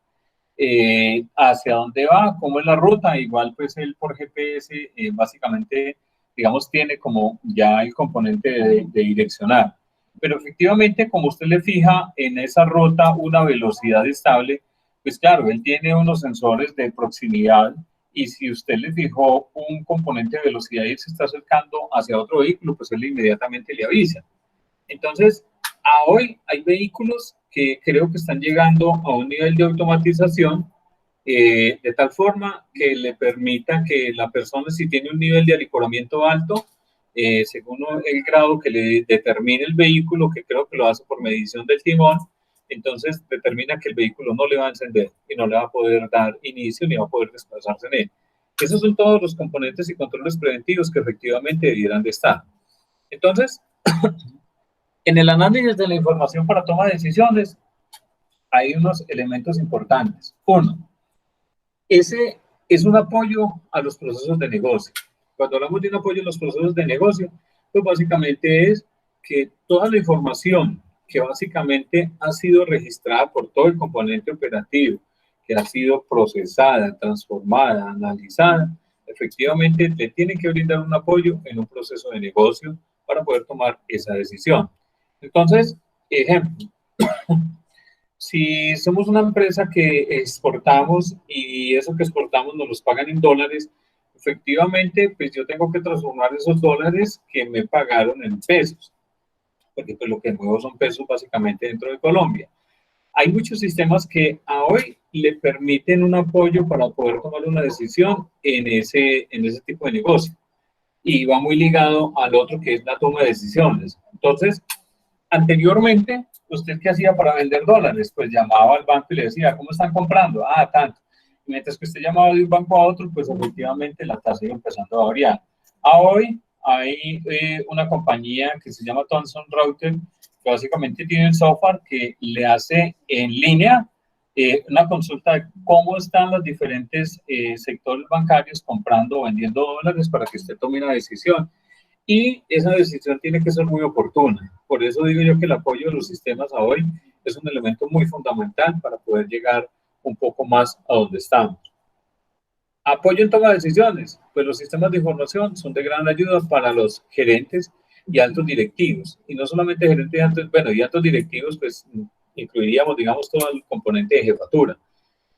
hacia dónde va, cómo es la ruta, igual pues él por GPS básicamente, digamos, tiene como ya el componente de direccionar. Pero efectivamente, como usted le fija en esa ruta una velocidad estable, pues claro, él tiene unos sensores de proximidad y si usted le fijó un componente de velocidad y él se está acercando hacia otro vehículo, pues él inmediatamente le avisa. Entonces, a hoy hay vehículos que creo que están llegando a un nivel de automatización de tal forma que le permita que la persona, si tiene un nivel de alicoramiento alto, según el grado que le determine el vehículo, que creo que lo hace por medición del timón, entonces determina que el vehículo no le va a encender y no le va a poder dar inicio ni va a poder desplazarse en él. Esos son todos los componentes y controles preventivos que efectivamente debieran de estar. Entonces, en el análisis de la información para toma de decisiones, hay unos elementos importantes. Uno, ese es un apoyo a los procesos de negocio. Cuando hablamos de un apoyo a los procesos de negocio, pues básicamente es que toda la información que básicamente ha sido registrada por todo el componente operativo, que ha sido procesada, transformada, analizada, efectivamente le tienen que brindar un apoyo en un proceso de negocio para poder tomar esa decisión. Entonces, ejemplo, si somos una empresa que exportamos y eso que exportamos nos los pagan en dólares, efectivamente, pues yo tengo que transformar esos dólares que me pagaron en pesos, porque pues lo que muevo son pesos básicamente dentro de Colombia. Hay muchos sistemas que a hoy le permiten un apoyo para poder tomar una decisión en ese tipo de negocio. Y va muy ligado al otro que es la toma de decisiones. Entonces, anteriormente, ¿usted qué hacía para vender dólares? Pues llamaba al banco y le decía, ¿cómo están comprando? Ah, tanto. Y mientras que usted llamaba de un banco a otro, pues efectivamente la tasa iba empezando a variar. A hoy hay una compañía que se llama Thomson Reuters, que básicamente tiene un software que le hace en línea una consulta de cómo están los diferentes sectores bancarios comprando o vendiendo dólares para que usted tome una decisión. Y esa decisión tiene que ser muy oportuna. Por eso digo yo que el apoyo de los sistemas a hoy es un elemento muy fundamental para poder llegar un poco más a donde estamos. Apoyo en toma de decisiones. Pues los sistemas de información son de gran ayuda para los gerentes y altos directivos. Y no solamente gerentes y altos, bueno, y altos directivos, pues incluiríamos, digamos, todo el componente de jefatura.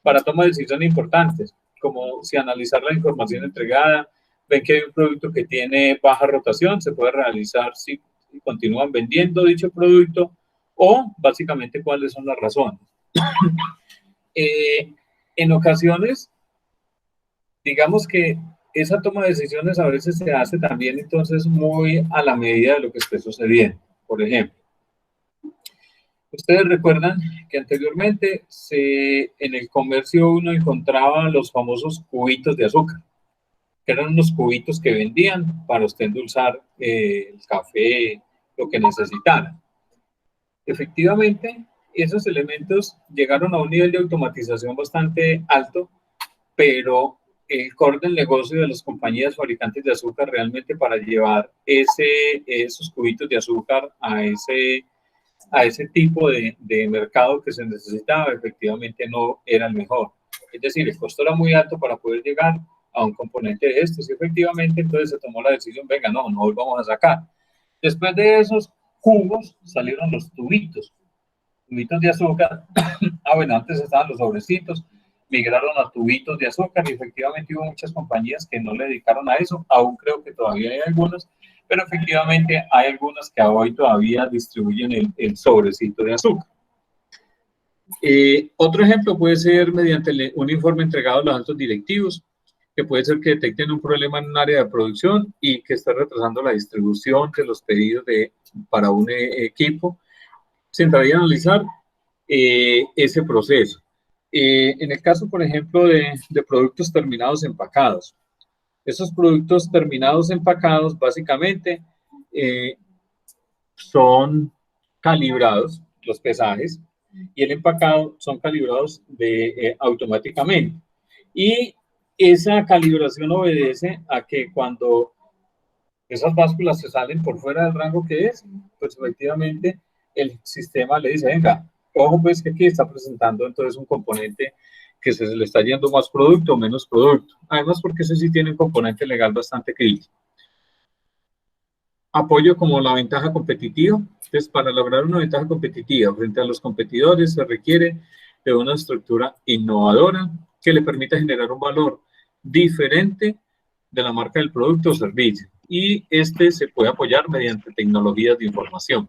Para toma de decisiones importantes, como si analizar la información entregada, ven que hay un producto que tiene baja rotación, se puede realizar si continúan vendiendo dicho producto o básicamente cuáles son las razones. En ocasiones, digamos que esa toma de decisiones a veces se hace también entonces muy a la medida de lo que esté sucediendo. Por ejemplo, ustedes recuerdan que anteriormente en el comercio uno encontraba los famosos cubitos de azúcar, que eran unos cubitos que vendían para usted endulzar el café, lo que necesitara. Efectivamente, esos elementos llegaron a un nivel de automatización bastante alto, pero el core del negocio de las compañías fabricantes de azúcar realmente para llevar esos cubitos de azúcar a ese tipo de mercado que se necesitaba, efectivamente no era el mejor. Es decir, el costo era muy alto para poder llegar a un componente de estos y efectivamente entonces se tomó la decisión, venga, no volvamos a sacar. Después de esos jugos salieron los tubitos de azúcar. Bueno, antes estaban los sobrecitos, migraron a tubitos de azúcar y efectivamente hubo muchas compañías que no le dedicaron a eso, aún creo que todavía hay algunas, pero efectivamente hay algunas que hoy todavía distribuyen el sobrecito de azúcar. Otro ejemplo puede ser mediante un informe entregado a los altos directivos, que puede ser que detecten un problema en un área de producción y que esté retrasando la distribución de los pedidos para un equipo. Se entraría a analizar ese proceso. En el caso, por ejemplo, de productos terminados empacados. Esos productos terminados empacados básicamente son calibrados, los pesajes, y el empacado son calibrados automáticamente. Y esa calibración obedece a que cuando esas básculas se salen por fuera del rango que es, pues efectivamente el sistema le dice, venga, ojo pues que aquí está presentando entonces un componente que se le está yendo más producto o menos producto. Además porque ese sí tiene un componente legal bastante crítico. Apoyo como la ventaja competitiva. Entonces, para lograr una ventaja competitiva frente a los competidores se requiere de una estructura innovadora que le permita generar un valor diferente de la marca del producto o servicio. Y se puede apoyar mediante tecnologías de información.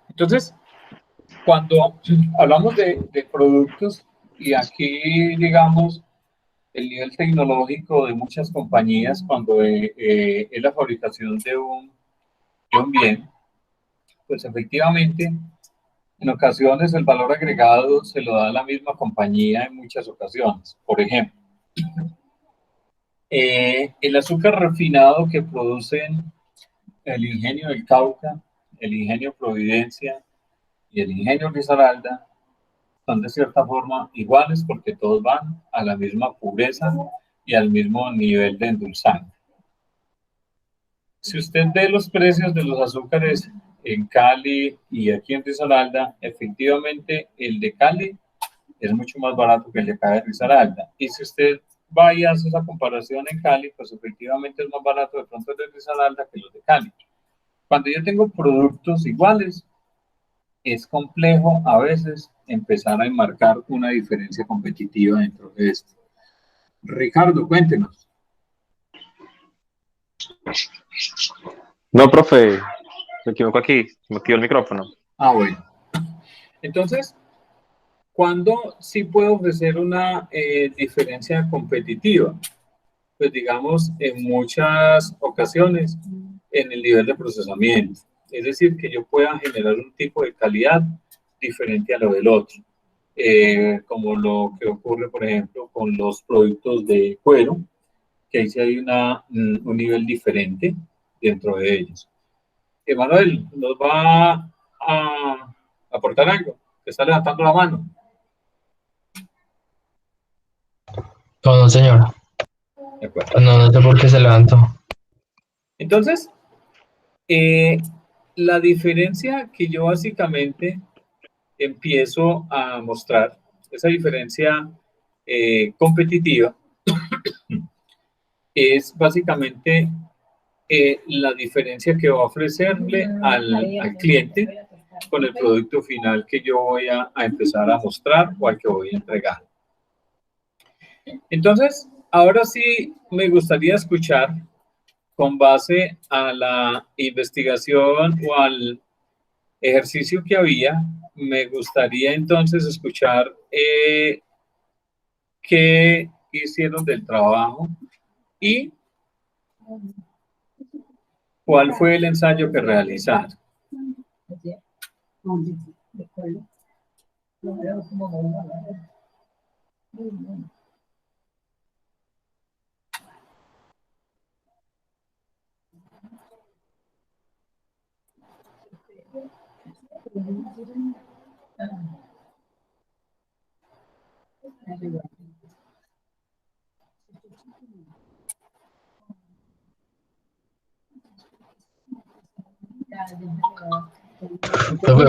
Entonces, cuando hablamos de productos, y aquí, digamos, el nivel tecnológico de muchas compañías cuando es la fabricación de un bien, pues efectivamente, en ocasiones el valor agregado se lo da la misma compañía en muchas ocasiones. Por ejemplo, el azúcar refinado que producen el Ingenio del Cauca, el Ingenio Providencia y el Ingenio Risaralda son de cierta forma iguales porque todos van a la misma pureza y al mismo nivel de endulzante. Si usted ve los precios de los azúcares en Cali y aquí en Risaralda, efectivamente el de Cali es mucho más barato que el de acá de Risaralda. Y si usted va y hace esa comparación en Cali, pues efectivamente es más barato de pronto el de Risaralda que los de Cali. Cuando yo tengo productos iguales, es complejo a veces empezar a enmarcar una diferencia competitiva dentro de esto. Ricardo, cuéntenos. No, profe, me equivoco aquí, me equivoco el micrófono. Ah, bueno. Entonces, ¿cuándo sí puedo ofrecer una diferencia competitiva? Pues digamos, en muchas ocasiones, en el nivel de procesamiento. Es decir, que yo pueda generar un tipo de calidad diferente a lo del otro. Como lo que ocurre, por ejemplo, con los productos de cuero, que ahí sí hay un nivel diferente dentro de ellos. Emanuel, ¿nos va a aportar algo? Que está levantando la mano. No, no, señor. De acuerdo. No, no sé por qué se levantó. Entonces, la diferencia que yo básicamente empiezo a mostrar, esa diferencia competitiva, es básicamente la diferencia que va a ofrecerle al cliente con el producto final que yo voy a empezar a mostrar o al que voy a entregar. Entonces, ahora sí me gustaría escuchar, con base a la investigación o al ejercicio que había, me gustaría entonces escuchar qué hicieron del trabajo y cuál fue el ensayo que realizaron.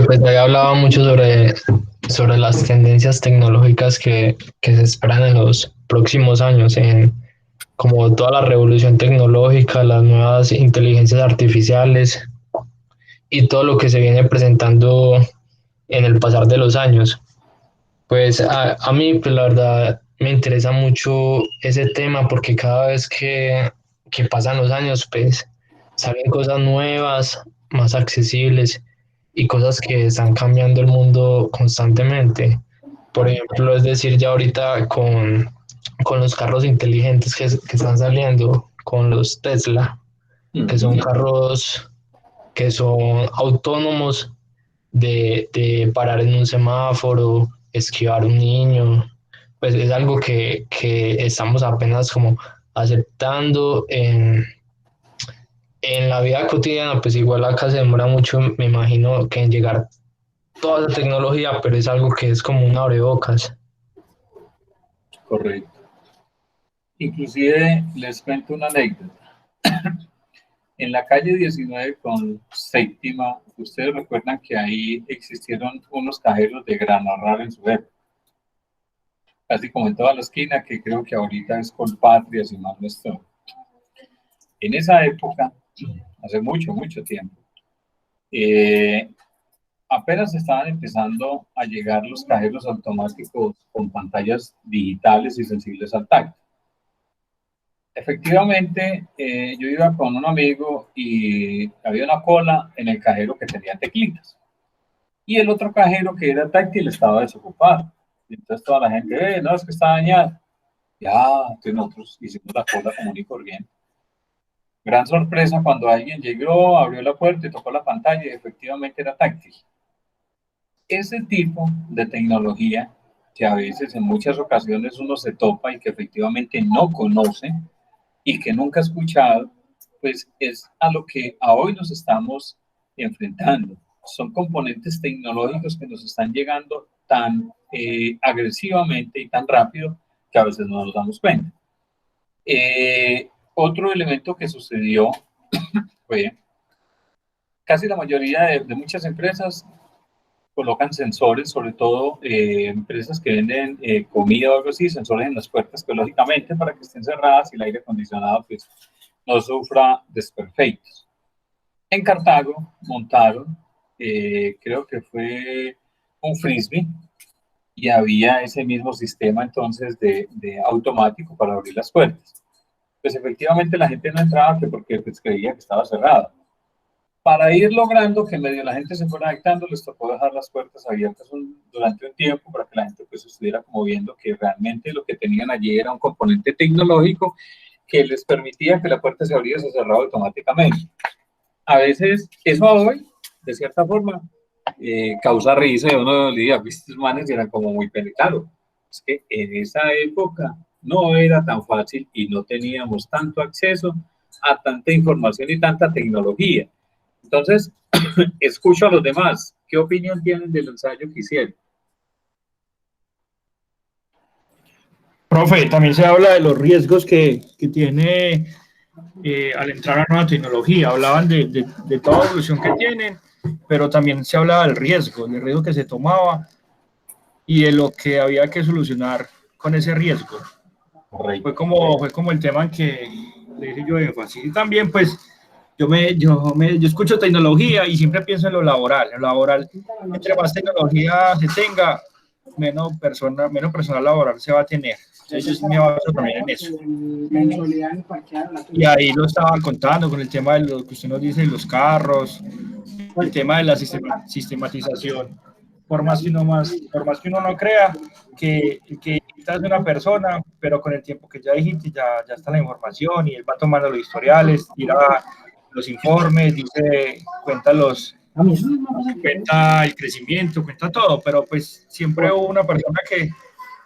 Pues ahí hablaba mucho sobre las tendencias tecnológicas que se esperan en los próximos años, como toda la revolución tecnológica, las nuevas inteligencias artificiales y todo lo que se viene presentando en el pasar de los años. Pues a mí, pues la verdad, me interesa mucho ese tema porque cada vez que pasan los años, pues salen cosas nuevas, más accesibles y cosas que están cambiando el mundo constantemente. Por ejemplo, es decir, ya ahorita con los carros inteligentes que están saliendo, con los Tesla, que son carros que son autónomos de parar en un semáforo, esquivar un niño, pues es algo que estamos apenas como aceptando en la vida cotidiana, pues igual acá se demora mucho, me imagino, que en llegar toda la tecnología, pero es algo que es como un abrebocas. Correcto. Inclusive les cuento una anécdota. En la calle 19 con séptima, ustedes recuerdan que ahí existieron unos cajeros de grano raro en su época. Casi como en toda la esquina, que creo que ahorita es Colpatria, si mal no estoy. En esa época, hace mucho, mucho tiempo, apenas estaban empezando a llegar los cajeros automáticos con pantallas digitales y sensibles al tacto. Efectivamente, yo iba con un amigo y había una cola en el cajero que tenía teclitas. Y el otro cajero que era táctil estaba desocupado. Y entonces toda la gente, no, es que está dañado. Ya, entonces nosotros hicimos la cola común y corriente. Gran sorpresa cuando alguien llegó, abrió la puerta y tocó la pantalla y efectivamente era táctil. Ese tipo de tecnología que a veces en muchas ocasiones uno se topa y que efectivamente no conoce y que nunca ha escuchado, pues es a lo que a hoy nos estamos enfrentando. Son componentes tecnológicos que nos están llegando tan agresivamente y tan rápido que a veces no nos damos cuenta. Otro elemento que sucedió fue casi la mayoría de muchas empresas colocan sensores, sobre todo empresas que venden comida o algo así, sensores en las puertas que lógicamente para que estén cerradas y el aire acondicionado pues no sufra desperfectos. En Cartago montaron, creo que fue un frisbee, y había ese mismo sistema entonces de automático para abrir las puertas. Pues efectivamente la gente no entraba porque pues, creía que estaba cerrada. Para ir logrando que medio la gente se fuera adaptando, les tocó dejar las puertas abiertas durante un tiempo para que la gente pues estuviera como viendo que realmente lo que tenían allí era un componente tecnológico que les permitía que la puerta se abriera y se cerraba automáticamente. A veces eso hoy, de cierta forma, causa risa y uno le diría, estos manes eran como muy penetrados. Es que en esa época no era tan fácil y no teníamos tanto acceso a tanta información y tanta tecnología. Entonces, escucho a los demás. ¿Qué opinión tienen del ensayo que hicieron? Profe, también se habla de los riesgos que tiene al entrar a nueva tecnología. Hablaban de toda evolución que tienen, pero también se hablaba del riesgo que se tomaba y de lo que había que solucionar con ese riesgo. Fue como el tema en que le dije yo énfasis. Y también, pues, yo escucho tecnología y siempre pienso en lo laboral. En lo laboral, entre más tecnología se tenga, menos personal laboral se va a tener. Entonces, yo me baso también en eso. Y ahí lo estaba contando con el tema de lo que usted nos dice de los carros, el tema de la sistematización. Por más que uno no crea que es una persona, pero con el tiempo que ya dijiste, ya está la información y él va tomando los historiales, tira los informes, cuenta el crecimiento, cuenta todo, pero pues siempre hubo una persona que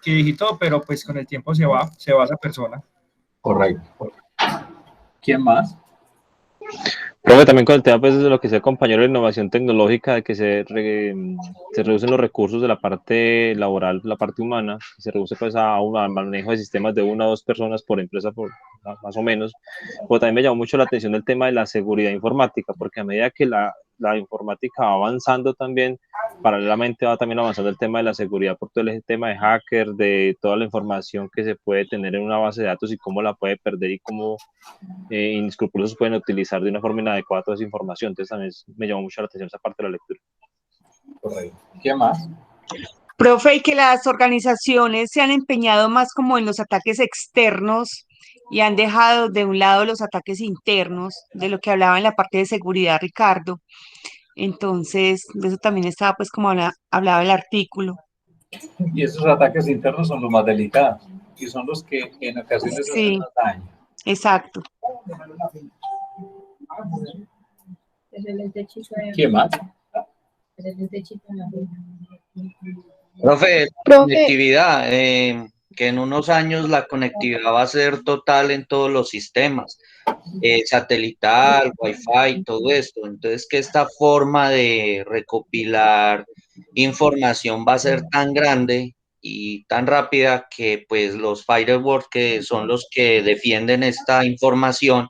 digitó, pero pues con el tiempo se va esa persona. Correcto. ¿Quién más? Profe, también con el tema pues, de lo que sea compañero de innovación tecnológica, de que se reducen los recursos de la parte laboral, la parte humana, se reduce pues al manejo de sistemas de 1 a 2 personas por empresa, más o menos. Pero también me llamó mucho la atención el tema de la seguridad informática, porque a medida que la informática va avanzando también, paralelamente va también avanzando el tema de la seguridad por todo el tema de hacker, de toda la información que se puede tener en una base de datos y cómo la puede perder y cómo inescrupulosos pueden utilizar de una forma inadecuada toda esa información. Entonces también me llamó mucho la atención esa parte de la lectura. Correcto. ¿Qué más? Profe, y que las organizaciones se han empeñado más como en los ataques externos y han dejado de un lado los ataques internos, de lo que hablaba en la parte de seguridad Ricardo. Entonces, de eso también estaba pues como hablaba el artículo. Y esos ataques internos son los más delicados y son los que en ocasiones hacen más daño. Exacto. ¿Quién más? Profe, conectividad, que en unos años la conectividad va a ser total en todos los sistemas, satelital, wifi, todo esto. Entonces, que esta forma de recopilar información va a ser tan grande y tan rápida que pues los firewalls, que son los que defienden esta información,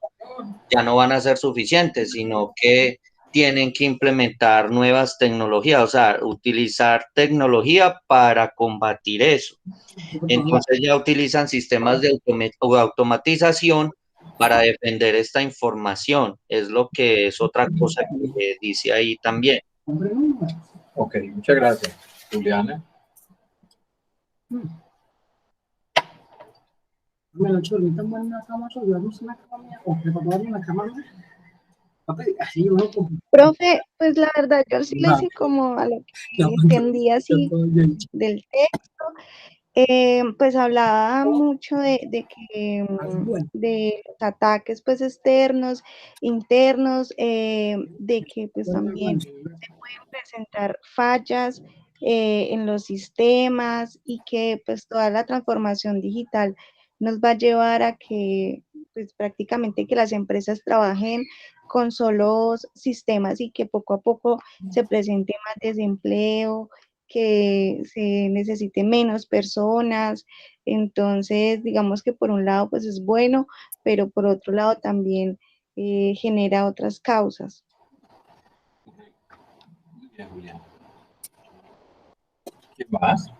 ya no van a ser suficientes, sino que tienen que implementar nuevas tecnologías, o sea, utilizar tecnología para combatir eso. Entonces ya utilizan sistemas de automatización para defender esta información. Es lo que es otra cosa que dice ahí también. Ok, muchas gracias. Juliana. Profe, pues la verdad, yo sí le hice como a lo que entendí así del texto, pues hablaba mucho de los ataques pues externos, internos, de que pues también se pueden presentar fallas en los sistemas y que pues toda la transformación digital nos va a llevar a que pues prácticamente que las empresas trabajen con solos sistemas y que poco a poco se presente más desempleo, que se necesite menos personas. Entonces, digamos que por un lado pues es bueno, pero por otro lado también genera otras causas. Bien, Julián. ¿Qué más?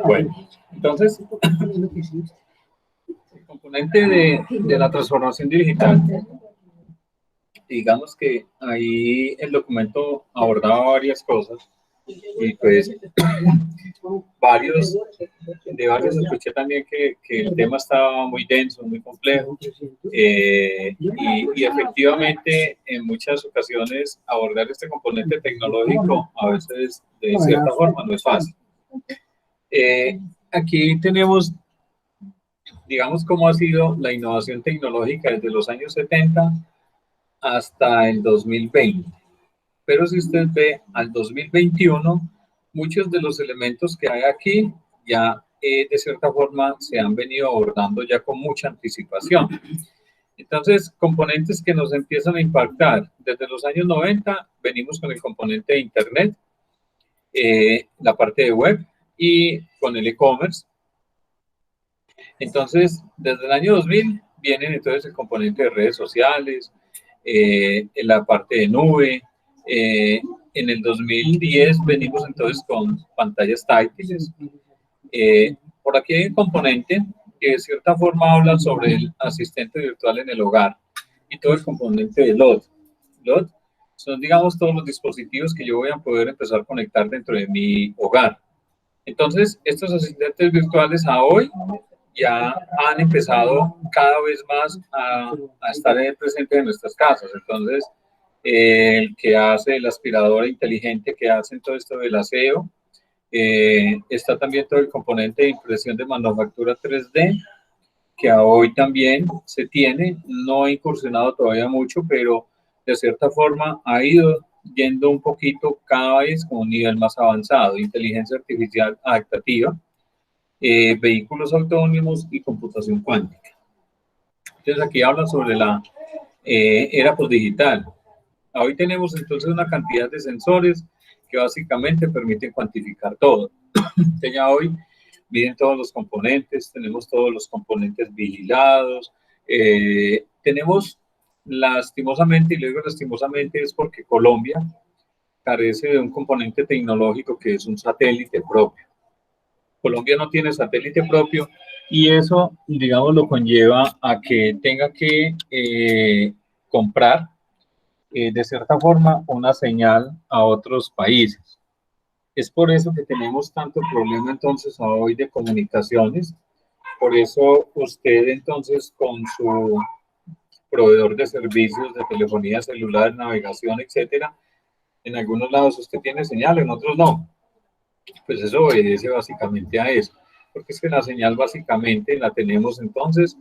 Bueno, entonces, el componente de la transformación digital, digamos que ahí el documento abordaba varias cosas y pues de varios escuché también que el tema estaba muy denso, muy complejo y efectivamente en muchas ocasiones abordar este componente tecnológico a veces de cierta forma no es fácil. Aquí tenemos, digamos, cómo ha sido la innovación tecnológica desde los años 70 hasta el 2020. Pero si usted ve al 2021, muchos de los elementos que hay aquí ya de cierta forma se han venido abordando ya con mucha anticipación. Entonces, componentes que nos empiezan a impactar. Desde los años 90 venimos con el componente de Internet, la parte de web y con el e-commerce. Entonces, desde el año 2000 vienen entonces el componente de redes sociales, en la parte de nube. En el 2010 venimos entonces con pantallas táctiles. Por aquí hay un componente que de cierta forma habla sobre el asistente virtual en el hogar y todo el componente de LOD. LOD son, digamos, todos los dispositivos que yo voy a poder empezar a conectar dentro de mi hogar. Entonces, estos asistentes virtuales a hoy ya han empezado cada vez más a estar presentes en nuestras casas. Entonces, el que hace el aspirador inteligente, que hace todo esto del aseo, está también todo el componente de impresión de manufactura 3D, que hoy también se tiene, no ha incursionado todavía mucho, pero de cierta forma ha ido yendo un poquito cada vez con un nivel más avanzado, inteligencia artificial adaptativa, vehículos autónomos y computación cuántica. Entonces aquí habla sobre la era postdigital. Hoy tenemos entonces una cantidad de sensores que básicamente permiten cuantificar todo. Entonces ya hoy miden todos los componentes, tenemos todos los componentes vigilados, tenemos lastimosamente, y le digo lastimosamente es porque Colombia carece de un componente tecnológico que es un satélite propio. Colombia no tiene satélite propio y eso, digamos, lo conlleva a que tenga que comprar de cierta forma una señal a otros países. Es por eso que tenemos tanto problema entonces hoy de comunicaciones. Por eso usted entonces con su proveedor de servicios de telefonía celular, navegación, etcétera, en algunos lados usted tiene señal, en otros no. Pues eso obedece básicamente a eso, porque es que la señal básicamente la tenemos entonces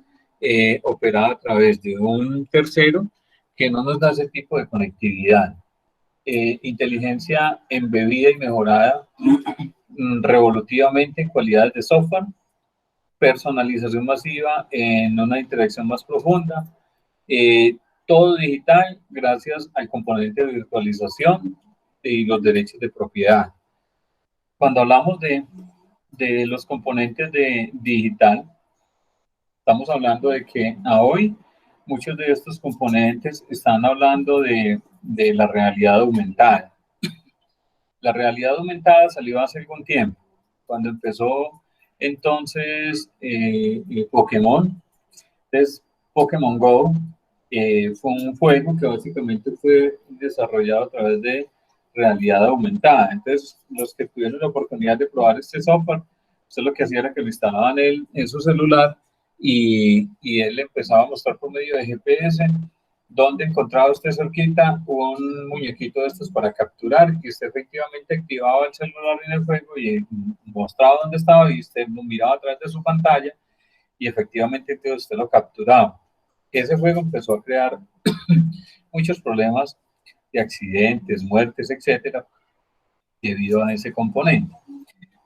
operada a través de un tercero que no nos da ese tipo de conectividad. Inteligencia embebida y mejorada revolutivamente en cualidades de software, personalización masiva en una interacción más profunda, todo digital gracias al componente de virtualización y los derechos de propiedad. Cuando hablamos de los componentes de digital, estamos hablando de que a hoy muchos de estos componentes están hablando de la realidad aumentada. La realidad aumentada salió hace algún tiempo, cuando empezó entonces Pokémon. Entonces, Pokémon Go fue un juego que básicamente fue desarrollado a través de realidad aumentada. Entonces, los que tuvieron la oportunidad de probar este software, eso lo que hacía era que lo instalaban en su celular y él empezaba a mostrar por medio de GPS dónde encontraba usted cerquita un muñequito de estos para capturar, y usted efectivamente activaba el celular en el juego y mostraba dónde estaba y usted lo miraba a través de su pantalla y efectivamente usted lo capturaba. Ese juego empezó a crear muchos problemas de accidentes, muertes, etcétera, debido a ese componente.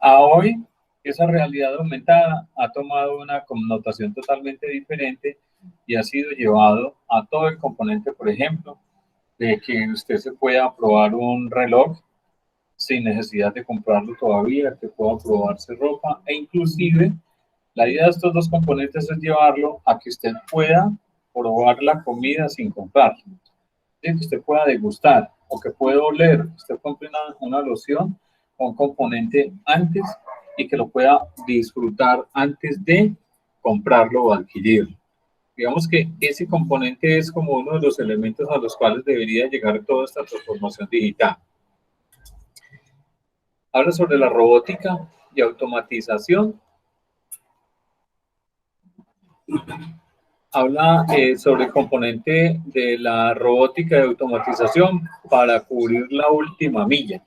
A hoy, esa realidad aumentada ha tomado una connotación totalmente diferente y ha sido llevado a todo el componente, por ejemplo, de que usted se pueda probar un reloj sin necesidad de comprarlo todavía, que pueda probarse ropa, e inclusive la idea de estos dos componentes es llevarlo a que usted pueda probar la comida sin comprarla, que usted pueda degustar o que pueda oler, usted compre una loción o un componente antes y que lo pueda disfrutar antes de comprarlo o adquirirlo. Digamos que ese componente es como uno de los elementos a los cuales debería llegar toda esta transformación digital. Habla sobre la robótica y automatización. Habla sobre el componente de la robótica y automatización para cubrir la última milla.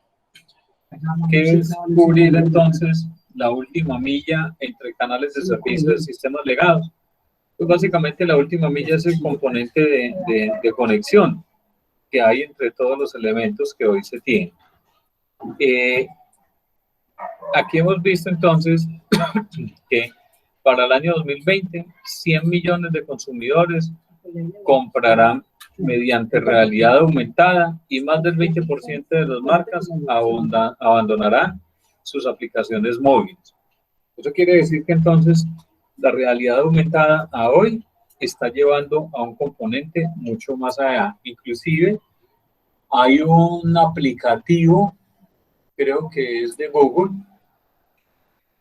¿Qué es cubrir entonces la última milla entre canales de servicio de sistemas legados? Pues básicamente la última milla es el componente de conexión que hay entre todos los elementos que hoy se tienen. Aquí hemos visto entonces que para el año 2020, 100 millones de consumidores comprarán mediante realidad aumentada y más del 20% de las marcas abandonarán sus aplicaciones móviles. Eso quiere decir que entonces la realidad aumentada a hoy está llevando a un componente mucho más allá. Inclusive hay un aplicativo, creo que es de Google,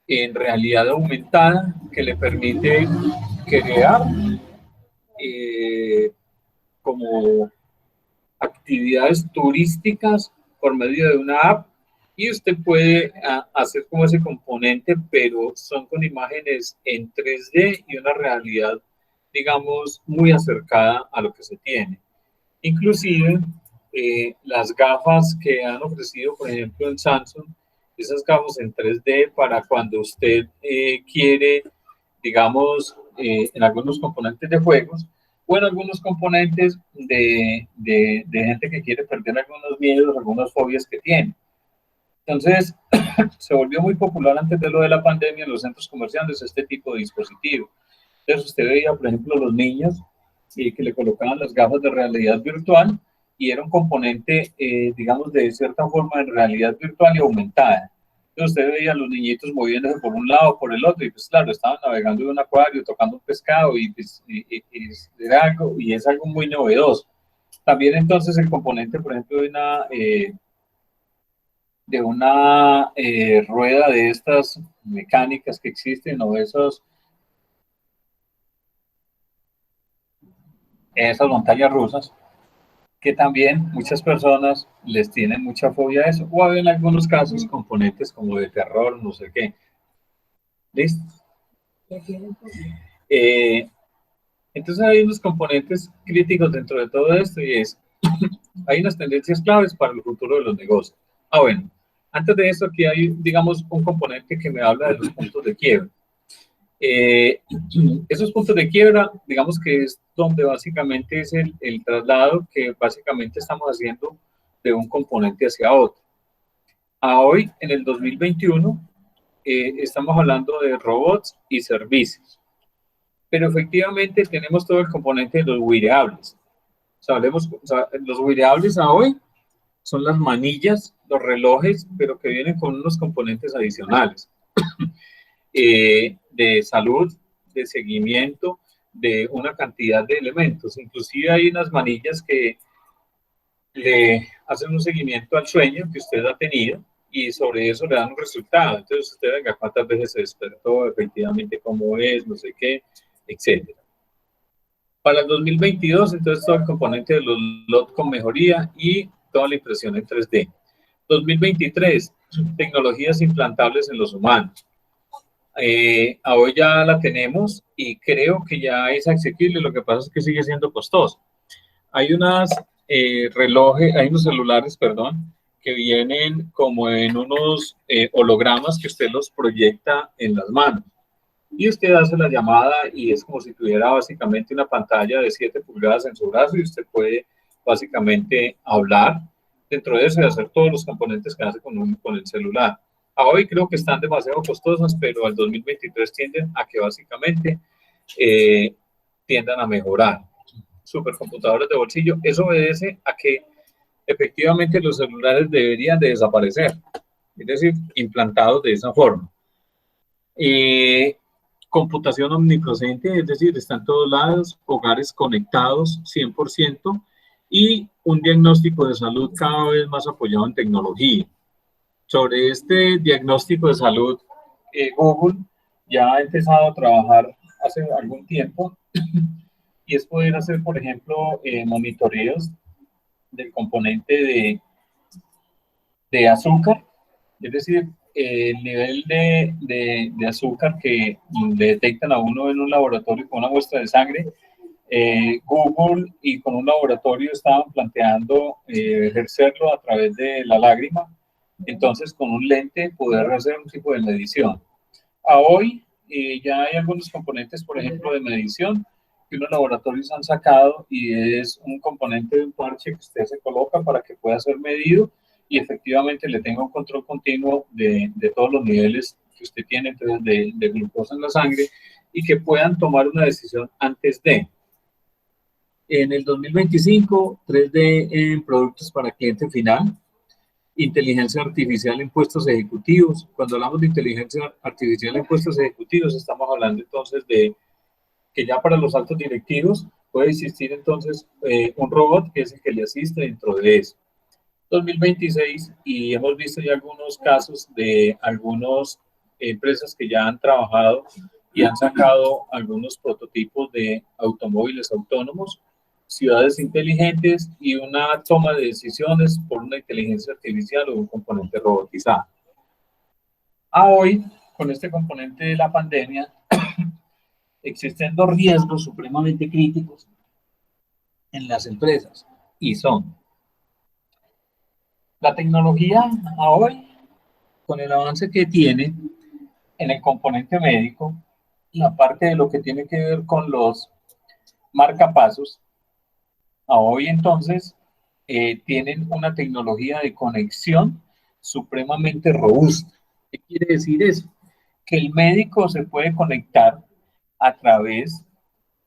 en realidad aumentada, que le permite crear como actividades turísticas por medio de una app, y usted puede hacer como ese componente, pero son con imágenes en 3D y una realidad, digamos, muy acercada a lo que se tiene. Inclusive, las gafas que han ofrecido, por ejemplo, en Samsung, esas gafas en 3D para cuando usted quiere, digamos, en algunos componentes de juegos o en algunos componentes de gente que quiere perder algunos miedos, algunas fobias que tiene. Entonces, se volvió muy popular antes de lo de la pandemia en los centros comerciales este tipo de dispositivo. Entonces, usted veía, por ejemplo, los niños que le colocaban las gafas de realidad virtual y era un componente, digamos, de cierta forma de realidad virtual y aumentada. Entonces usted veía a los niñitos moviéndose por un lado o por el otro, y pues claro, estaban navegando en un acuario, tocando un pescado, y es algo muy novedoso. También entonces el componente, por ejemplo, de una rueda de estas mecánicas que existen, o esas montañas rusas, que también muchas personas les tienen mucha fobia a eso, o en algunos casos componentes como de terror, no sé qué. ¿Listo? Entonces hay unos componentes críticos dentro de todo esto, y hay unas tendencias claves para el futuro de los negocios. Bueno, antes de eso aquí hay, digamos, un componente que me habla de los puntos de quiebra. Esos puntos de quiebra, digamos que es donde básicamente es el traslado que básicamente estamos haciendo de un componente hacia otro. Hoy, en el 2021, estamos hablando de robots y servicios, pero efectivamente tenemos todo el componente de los wearables. Los wearables a hoy son las manillas, los relojes, pero que vienen con unos componentes adicionales. De salud, de seguimiento, de una cantidad de elementos. Inclusive hay unas manillas que le hacen un seguimiento al sueño que usted ha tenido y sobre eso le dan un resultado. Entonces usted venga, cuántas veces se despertó, efectivamente cómo es, no sé qué, etc. Para el 2022, entonces todo el componente de los LOT con mejoría y toda la impresión en 3D. 2023, tecnologías implantables en los humanos. Hoy ya la tenemos y creo que ya es asequible, lo que pasa es que sigue siendo costoso. Hay unos celulares, perdón, que vienen como en unos hologramas que usted los proyecta en las manos. Y usted hace la llamada y es como si tuviera básicamente una pantalla de 7 pulgadas en su brazo y usted puede básicamente hablar dentro de eso y hacer todos los componentes que hace con el celular. Hoy creo que están demasiado costosas, pero al 2023 tienden a que básicamente tiendan a mejorar. supercomputadoras de bolsillo. Eso obedece a que efectivamente los celulares deberían de desaparecer, es decir, implantados de esa forma. Computación omnipresente, es decir, está en todos lados, hogares conectados 100%, y un diagnóstico de salud cada vez más apoyado en tecnología. Sobre este diagnóstico de salud, Google ya ha empezado a trabajar hace algún tiempo, y es poder hacer, por ejemplo, monitoreos del componente de azúcar, es decir, el nivel de azúcar que le detectan a uno en un laboratorio con una muestra de sangre. Google y con un laboratorio estaban planteando ejercerlo a través de la lágrima, entonces con un lente poder hacer un tipo de medición. A hoy ya hay algunos componentes, por ejemplo, de medición que unos laboratorios han sacado, y es un componente de un parche que usted se coloca para que pueda ser medido y efectivamente le tenga un control continuo de todos los niveles que usted tiene entonces de glucosa en la sangre, y que puedan tomar una decisión antes de. En el 2025, 3D en productos para cliente final, inteligencia artificial en puestos ejecutivos. Cuando hablamos de inteligencia artificial en puestos ejecutivos, estamos hablando entonces de que ya para los altos directivos puede existir entonces un robot que es el que le asiste dentro de eso. 2026, y hemos visto ya algunos casos de algunas empresas que ya han trabajado y han sacado algunos prototipos de automóviles autónomos, ciudades inteligentes y una toma de decisiones por una inteligencia artificial o un componente robotizado. A hoy, con este componente de la pandemia, existen dos riesgos supremamente críticos en las empresas, y son la tecnología a hoy, con el avance que tiene en el componente médico, la parte de lo que tiene que ver con los marcapasos, a hoy entonces tienen una tecnología de conexión supremamente robusta. ¿Qué quiere decir eso? Que el médico se puede conectar a través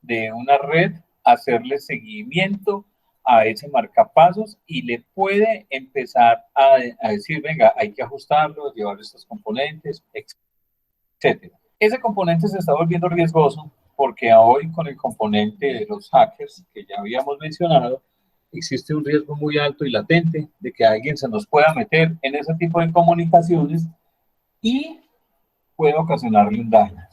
de una red, hacerle seguimiento a ese marcapasos y le puede empezar a decir, venga, hay que ajustarlo, llevar estos componentes, etc. Ese componente se está volviendo riesgoso porque hoy con el componente de los hackers que ya habíamos mencionado, existe un riesgo muy alto y latente de que alguien se nos pueda meter en ese tipo de comunicaciones y puede ocasionarle un daño.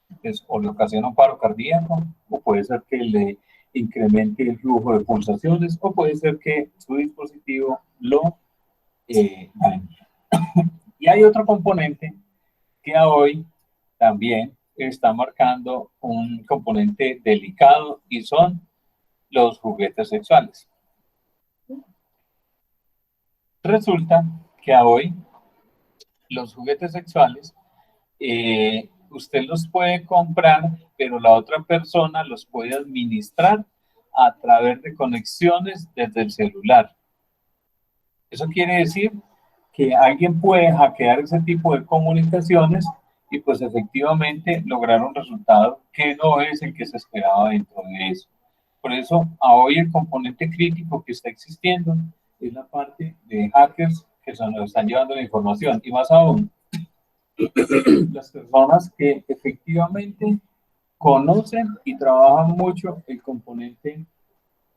Entonces, o le ocasiona un paro cardíaco, o puede ser que le incremente el flujo de pulsaciones, o puede ser que su dispositivo lo dañe. Y hay otro componente que hoy también está marcando un componente delicado, y son los juguetes sexuales. Resulta que hoy los juguetes sexuales usted los puede comprar, pero la otra persona los puede administrar a través de conexiones desde el celular. Eso quiere decir que alguien puede hackear ese tipo de comunicaciones y pues efectivamente lograr un resultado que no es el que se esperaba dentro de eso. Por eso, a hoy el componente crítico que está existiendo es la parte de hackers que se nos están llevando la información, y más aún, las personas que efectivamente conocen y trabajan mucho el componente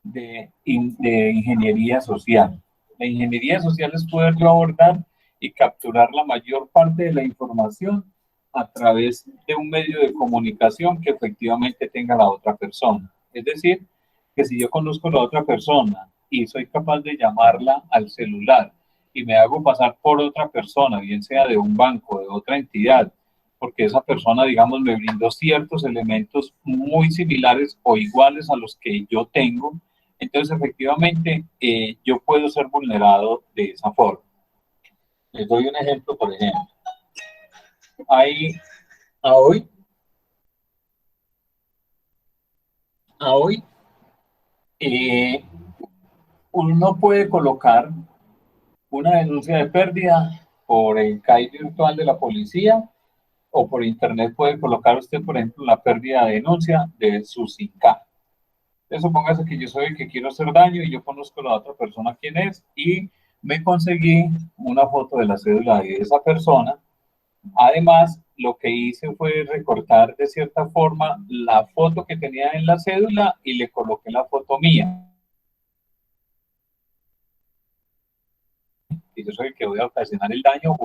de ingeniería social. La ingeniería social es poderlo abordar y capturar la mayor parte de la información a través de un medio de comunicación que efectivamente tenga la otra persona. Es decir, que si yo conozco a la otra persona y soy capaz de llamarla al celular y me hago pasar por otra persona, bien sea de un banco, de otra entidad, porque esa persona, digamos, me brindó ciertos elementos muy similares o iguales a los que yo tengo, entonces efectivamente yo puedo ser vulnerado de esa forma. Les doy un ejemplo, por ejemplo. A hoy uno puede colocar una denuncia de pérdida por el CAI virtual de la policía, o por internet puede colocar usted, por ejemplo, la pérdida de denuncia de su SINCA. Entonces, supóngase que yo soy el que quiero hacer daño y yo conozco a la otra persona quién es y me conseguí una foto de la cédula de esa persona. Además, lo que hice fue recortar de cierta forma la foto que tenía en la cédula y le coloqué la foto mía. Y yo soy el que voy a ocasionar el daño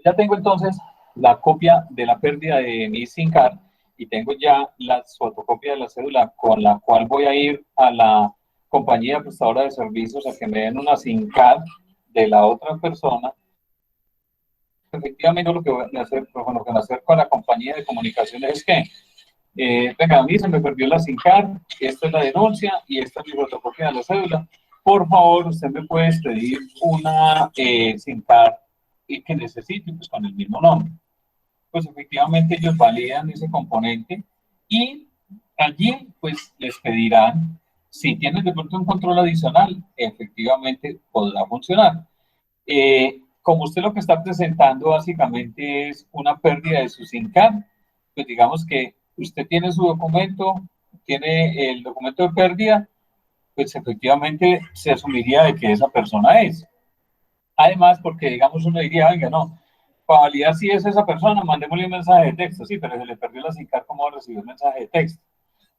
ya tengo entonces la copia de la pérdida de mi SIM card y tengo ya la fotocopia de la cédula con la cual voy a ir a la compañía prestadora de servicios a que me den una SIM card de la otra persona. Efectivamente, lo que voy a hacer, con lo que me acerco a la compañía de comunicaciones es que, venga, a mí se me perdió la SIM card, esta es la denuncia y esta es mi fotocopia de la cédula. Por favor, usted me puede pedir una SIM card que necesite, pues con el mismo nombre. Pues efectivamente ellos validan ese componente y allí pues les pedirán, si tienen de pronto un control adicional, efectivamente podrá funcionar. Como usted lo que está presentando básicamente es una pérdida de su SIM card, pues digamos que usted tiene su documento, tiene el documento de pérdida, pues efectivamente se asumiría de que esa persona es. Además, porque digamos uno diría, venga, no, para validar si es esa persona, mandémosle un mensaje de texto, sí, pero se le perdió la SIM card, ¿cómo va a recibir un mensaje de texto?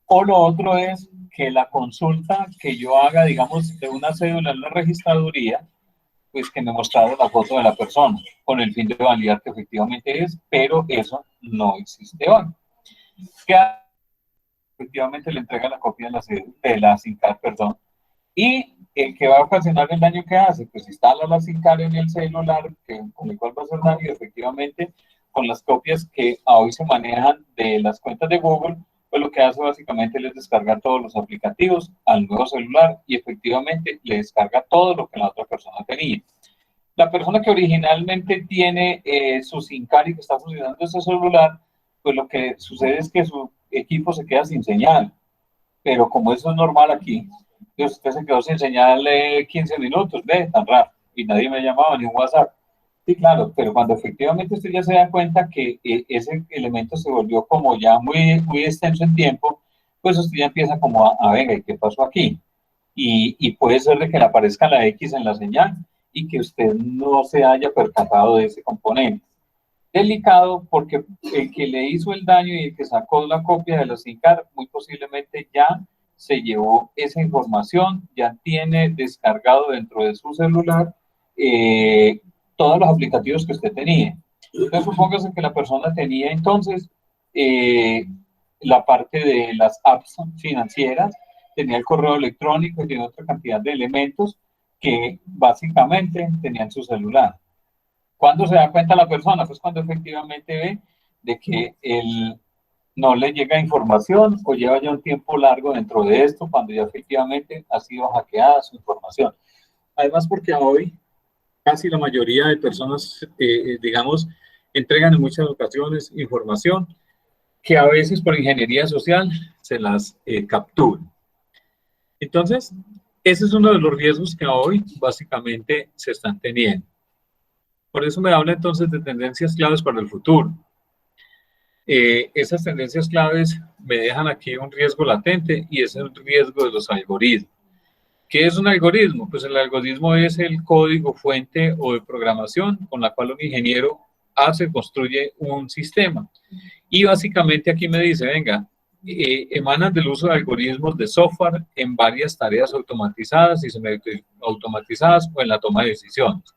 O lo otro es que la consulta que yo haga, digamos, de una cédula en la registraduría, pues que me mostraron la foto de la persona, con el fin de validar que efectivamente es, pero eso no existe hoy. Que efectivamente le entrega la copia de la SIM card, perdón, y el que va a ocasionar el daño que hace, pues instala la SIM card en el celular, con el cual va a hacer daño, efectivamente, con las copias que hoy se manejan de las cuentas de Google, pues lo que hace básicamente es descargar todos los aplicativos al nuevo celular y efectivamente le descarga todo lo que la otra persona tenía. La persona que originalmente tiene su SIM card y que está funcionando ese celular, pues lo que sucede es que su equipo se queda sin señal, pero como eso es normal aquí, pues usted se quedó sin señal 15 minutos, ve, tan raro, y nadie me llamaba ni un WhatsApp. Sí, claro, pero cuando efectivamente usted ya se da cuenta que ese elemento se volvió como ya muy extenso en tiempo, pues usted ya empieza como a ver, ¿qué pasó aquí? Y puede ser de que le aparezca la X en la señal y que usted no se haya percatado de ese componente. Delicado porque el que le hizo el daño y el que sacó la copia de la SIM card muy posiblemente ya se llevó esa información, ya tiene descargado dentro de su celular todos los aplicativos que usted tenía. Entonces, supóngase que la persona tenía entonces la parte de las apps financieras, tenía el correo electrónico y tenía otra cantidad de elementos que básicamente tenía en su celular. ¿Cuándo se da cuenta la persona? Pues cuando efectivamente ve de que no le llega información o lleva ya un tiempo largo dentro de esto, cuando ya efectivamente ha sido hackeada su información. Además, porque hoy casi la mayoría de personas, digamos, entregan en muchas ocasiones información que a veces por ingeniería social se las capturan. Entonces, ese es uno de los riesgos que hoy básicamente se están teniendo. Por eso me habla entonces de tendencias claves para el futuro. Esas tendencias claves me dejan aquí un riesgo latente y es el riesgo de los algoritmos. ¿Qué es un algoritmo? Pues el algoritmo es el código fuente o de programación con la cual un ingeniero construye un sistema. Y básicamente aquí me dice, venga, emanan del uso de algoritmos de software en varias tareas automatizadas y semiautomatizadas o en la toma de decisiones.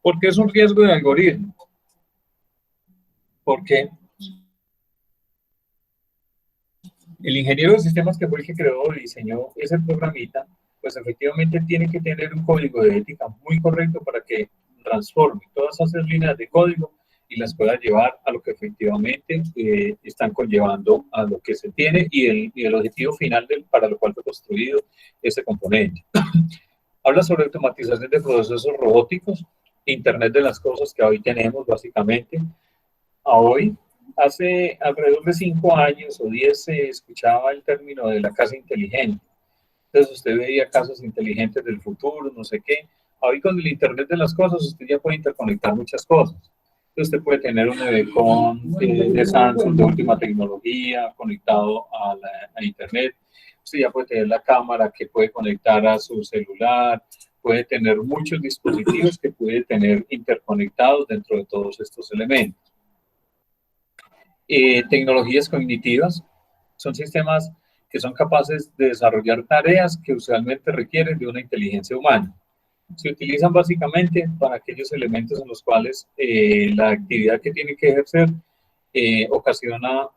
¿Por qué es un riesgo de algoritmo? Porque el ingeniero de sistemas que fue el que creó y diseñó ese programita, pues efectivamente tiene que tener un código de ética muy correcto para que transforme todas esas líneas de código y las pueda llevar a lo que efectivamente están conllevando a lo que se tiene y el objetivo final para lo cual fue construido ese componente. Habla sobre automatización de procesos robóticos, Internet de las cosas que hoy tenemos básicamente. Hoy, hace alrededor de 5 años o 10 se escuchaba el término de la casa inteligente. Entonces usted veía casas inteligentes del futuro, no sé qué. Hoy con el Internet de las cosas usted ya puede interconectar muchas cosas. Entonces usted puede tener un Edecon de Samsung de última tecnología conectado a Internet. Usted ya puede tener la cámara que puede conectar a su celular, puede tener muchos dispositivos que puede tener interconectados dentro de todos estos elementos. Tecnologías cognitivas son sistemas que son capaces de desarrollar tareas que usualmente requieren de una inteligencia humana. Se utilizan básicamente para aquellos elementos en los cuales la actividad que tiene que ejercer ocasiona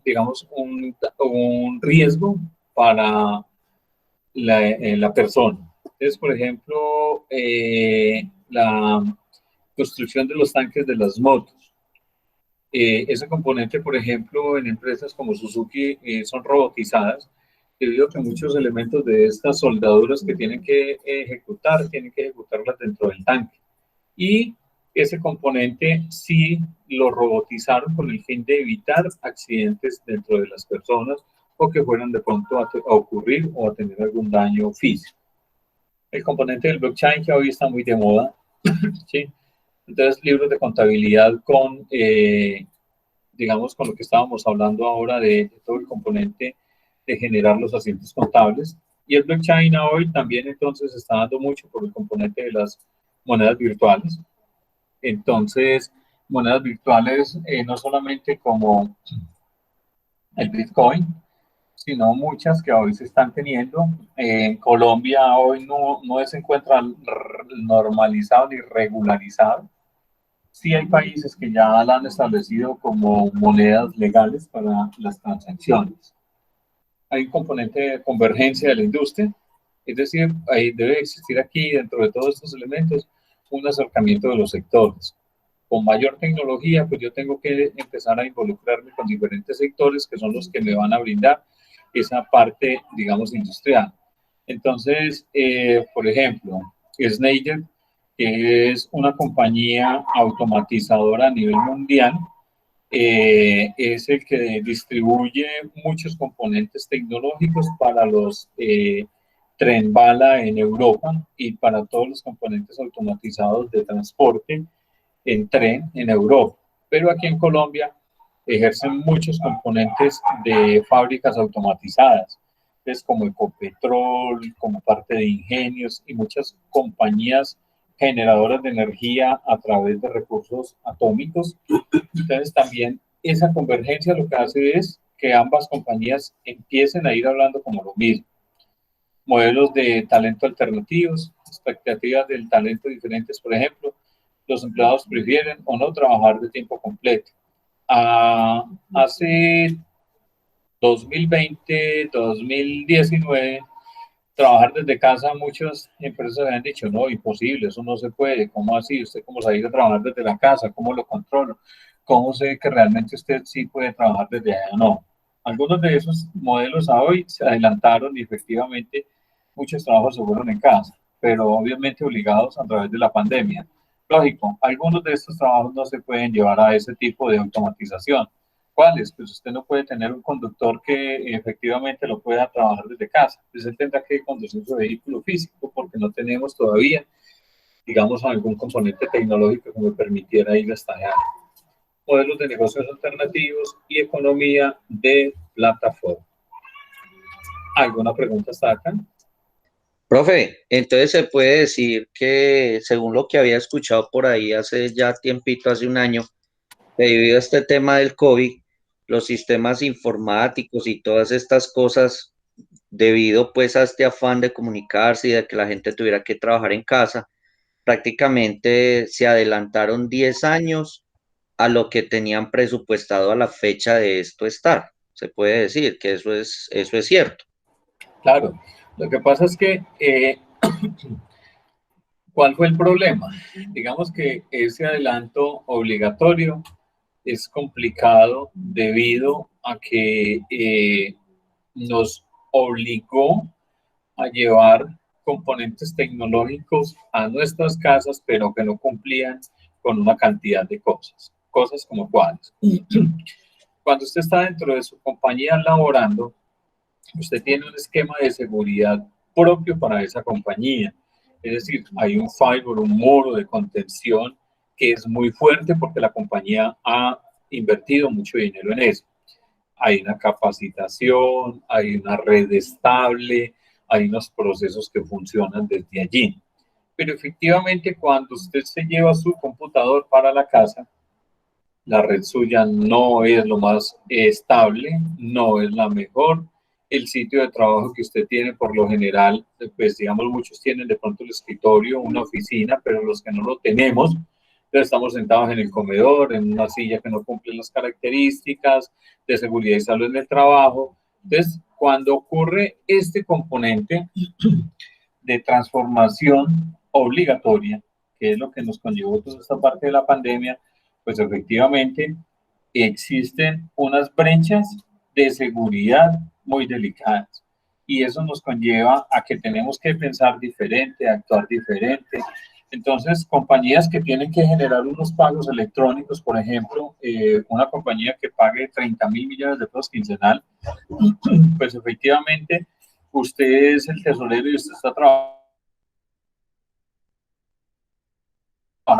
digamos, un riesgo para la persona. Entonces, por ejemplo, la construcción de los tanques de las motos. Ese componente, por ejemplo, en empresas como Suzuki son robotizadas, debido a que muchos elementos de estas soldaduras que tienen que ejecutarlas dentro del tanque. Y ese componente sí lo robotizaron con el fin de evitar accidentes dentro de las personas o que fueran de pronto a ocurrir o a tener algún daño físico. El componente del blockchain que hoy está muy de moda, ¿sí? Entonces, libros de contabilidad con, digamos, con lo que estábamos hablando ahora de todo el componente de generar los asientos contables. Y el blockchain hoy también entonces está dando mucho por el componente de las monedas virtuales. Entonces, monedas virtuales no solamente como el Bitcoin, sino muchas que hoy se están teniendo. En Colombia hoy no se encuentra normalizado ni regularizado. Sí hay países que ya la han establecido como monedas legales para las transacciones. Hay un componente de convergencia de la industria, es decir, ahí debe existir aquí, dentro de todos estos elementos, un acercamiento de los sectores. Con mayor tecnología, pues yo tengo que empezar a involucrarme con diferentes sectores que son los que me van a brindar esa parte, digamos, industrial. Entonces, por ejemplo, Schneider, que es una compañía automatizadora a nivel mundial, es el que distribuye muchos componentes tecnológicos para los tren bala en Europa y para todos los componentes automatizados de transporte en tren en Europa. Pero aquí en Colombia ejercen muchos componentes de fábricas automatizadas, es como Ecopetrol, como parte de Ingenios y muchas compañías generadoras de energía a través de recursos atómicos. Entonces también esa convergencia lo que hace es que ambas compañías empiecen a ir hablando como lo mismo. Modelos de talento alternativos, expectativas del talento diferentes, por ejemplo, los empleados prefieren o no trabajar de tiempo completo. Hace 2020, 2019, trabajar desde casa, muchas empresas habían dicho, no, imposible, eso no se puede, ¿cómo así? ¿Usted cómo salir a trabajar desde la casa? ¿Cómo lo controlo? ¿Cómo sé que realmente usted sí puede trabajar desde allá? No. Algunos de esos modelos a hoy se adelantaron y efectivamente muchos trabajos se fueron en casa, pero obviamente obligados a través de la pandemia. Lógico, algunos de estos trabajos no se pueden llevar a ese tipo de automatización. ¿Cuáles? Pues usted no puede tener un conductor que efectivamente lo pueda trabajar desde casa. Pues él tendrá que conducir su vehículo físico porque no tenemos todavía, digamos, algún componente tecnológico que me permitiera ir hasta allá. Modelos de negocios alternativos y economía de plataforma. ¿Alguna pregunta hasta acá? Profe, entonces se puede decir que, según lo que había escuchado por ahí hace ya tiempito, hace un año, debido a este tema del COVID, los sistemas informáticos y todas estas cosas, debido pues a este afán de comunicarse y de que la gente tuviera que trabajar en casa, prácticamente se adelantaron 10 años a lo que tenían presupuestado a la fecha de esto estar. Se puede decir que eso es cierto. Claro, lo que pasa es que, ¿cuál fue el problema? Digamos que ese adelanto obligatorio es complicado debido a que nos obligó a llevar componentes tecnológicos a nuestras casas, pero que no cumplían con una cantidad de cosas. Cosas como cuáles. Cuando usted está dentro de su compañía laborando, usted tiene un esquema de seguridad propio para esa compañía. Es decir, hay un firewall, un muro de contención que es muy fuerte porque la compañía ha invertido mucho dinero en eso. hay una capacitación, hay una red estable, hay unos procesos que funcionan desde allí. Pero efectivamente, cuando usted se lleva su computador para la casa, la red suya no es lo más estable, no es la mejor. El sitio de trabajo que usted tiene, por lo general, pues digamos, muchos tienen de pronto el escritorio, una oficina, pero los que no lo tenemos, estamos sentados en el comedor, en una silla que no cumple las características de seguridad y salud en el trabajo. Entonces, cuando ocurre este componente de transformación obligatoria, que es lo que nos conllevó toda esta parte de la pandemia, pues efectivamente existen unas brechas de seguridad muy delicadas y eso nos conlleva a que tenemos que pensar diferente, actuar diferente. Entonces, compañías que tienen que generar unos pagos electrónicos, por ejemplo, una compañía que pague 30.000 millones de pesos quincenal, pues efectivamente usted es el tesorero y usted está trabajando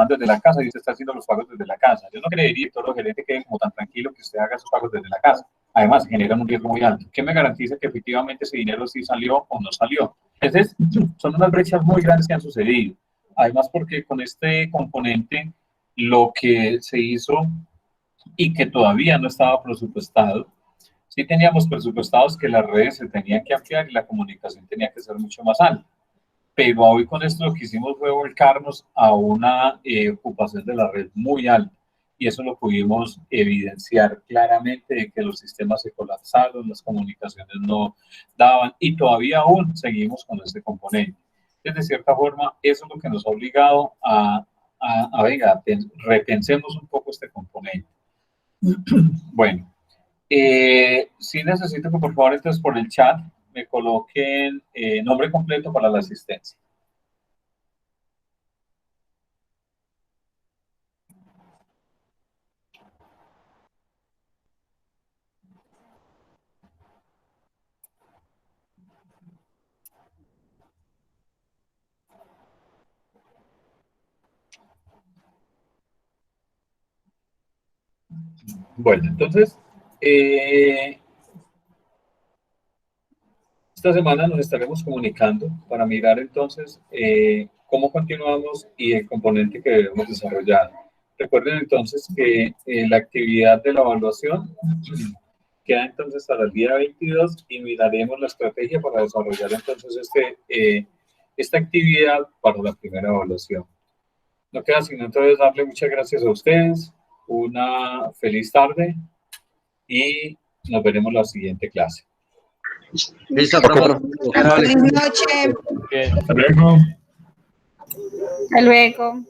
desde la casa y usted está haciendo los pagos desde la casa. Yo no creería que todo el gerente quede como tan tranquilo que usted haga sus pagos desde la casa. Además, generan un riesgo muy alto. ¿Qué me garantiza que efectivamente ese dinero sí salió o no salió? Entonces, son unas brechas muy grandes que han sucedido. Además, porque con este componente, lo que se hizo y que todavía no estaba presupuestado, sí teníamos presupuestados que las redes se tenían que ampliar y la comunicación tenía que ser mucho más alta. Pero hoy con esto lo que hicimos fue volcarnos a una ocupación de la red muy alta y eso lo pudimos evidenciar claramente de que los sistemas se colapsaron, las comunicaciones no daban y todavía aún seguimos con este componente. De cierta forma, eso es lo que nos ha obligado venga, repensemos un poco este componente. Bueno, sí necesito que por favor entonces por el chat me coloquen nombre completo para la asistencia. Bueno, entonces, esta semana nos estaremos comunicando para mirar entonces cómo continuamos y el componente que debemos desarrollar. Recuerden entonces que la actividad de la evaluación queda entonces hasta el día 22 y miraremos la estrategia para desarrollar entonces esta actividad para la primera evaluación. No queda sino entonces darle muchas gracias a ustedes, una feliz tarde y nos veremos en la siguiente clase. Listo, profe. Buenas noches. Bien. Hasta luego. Hasta luego.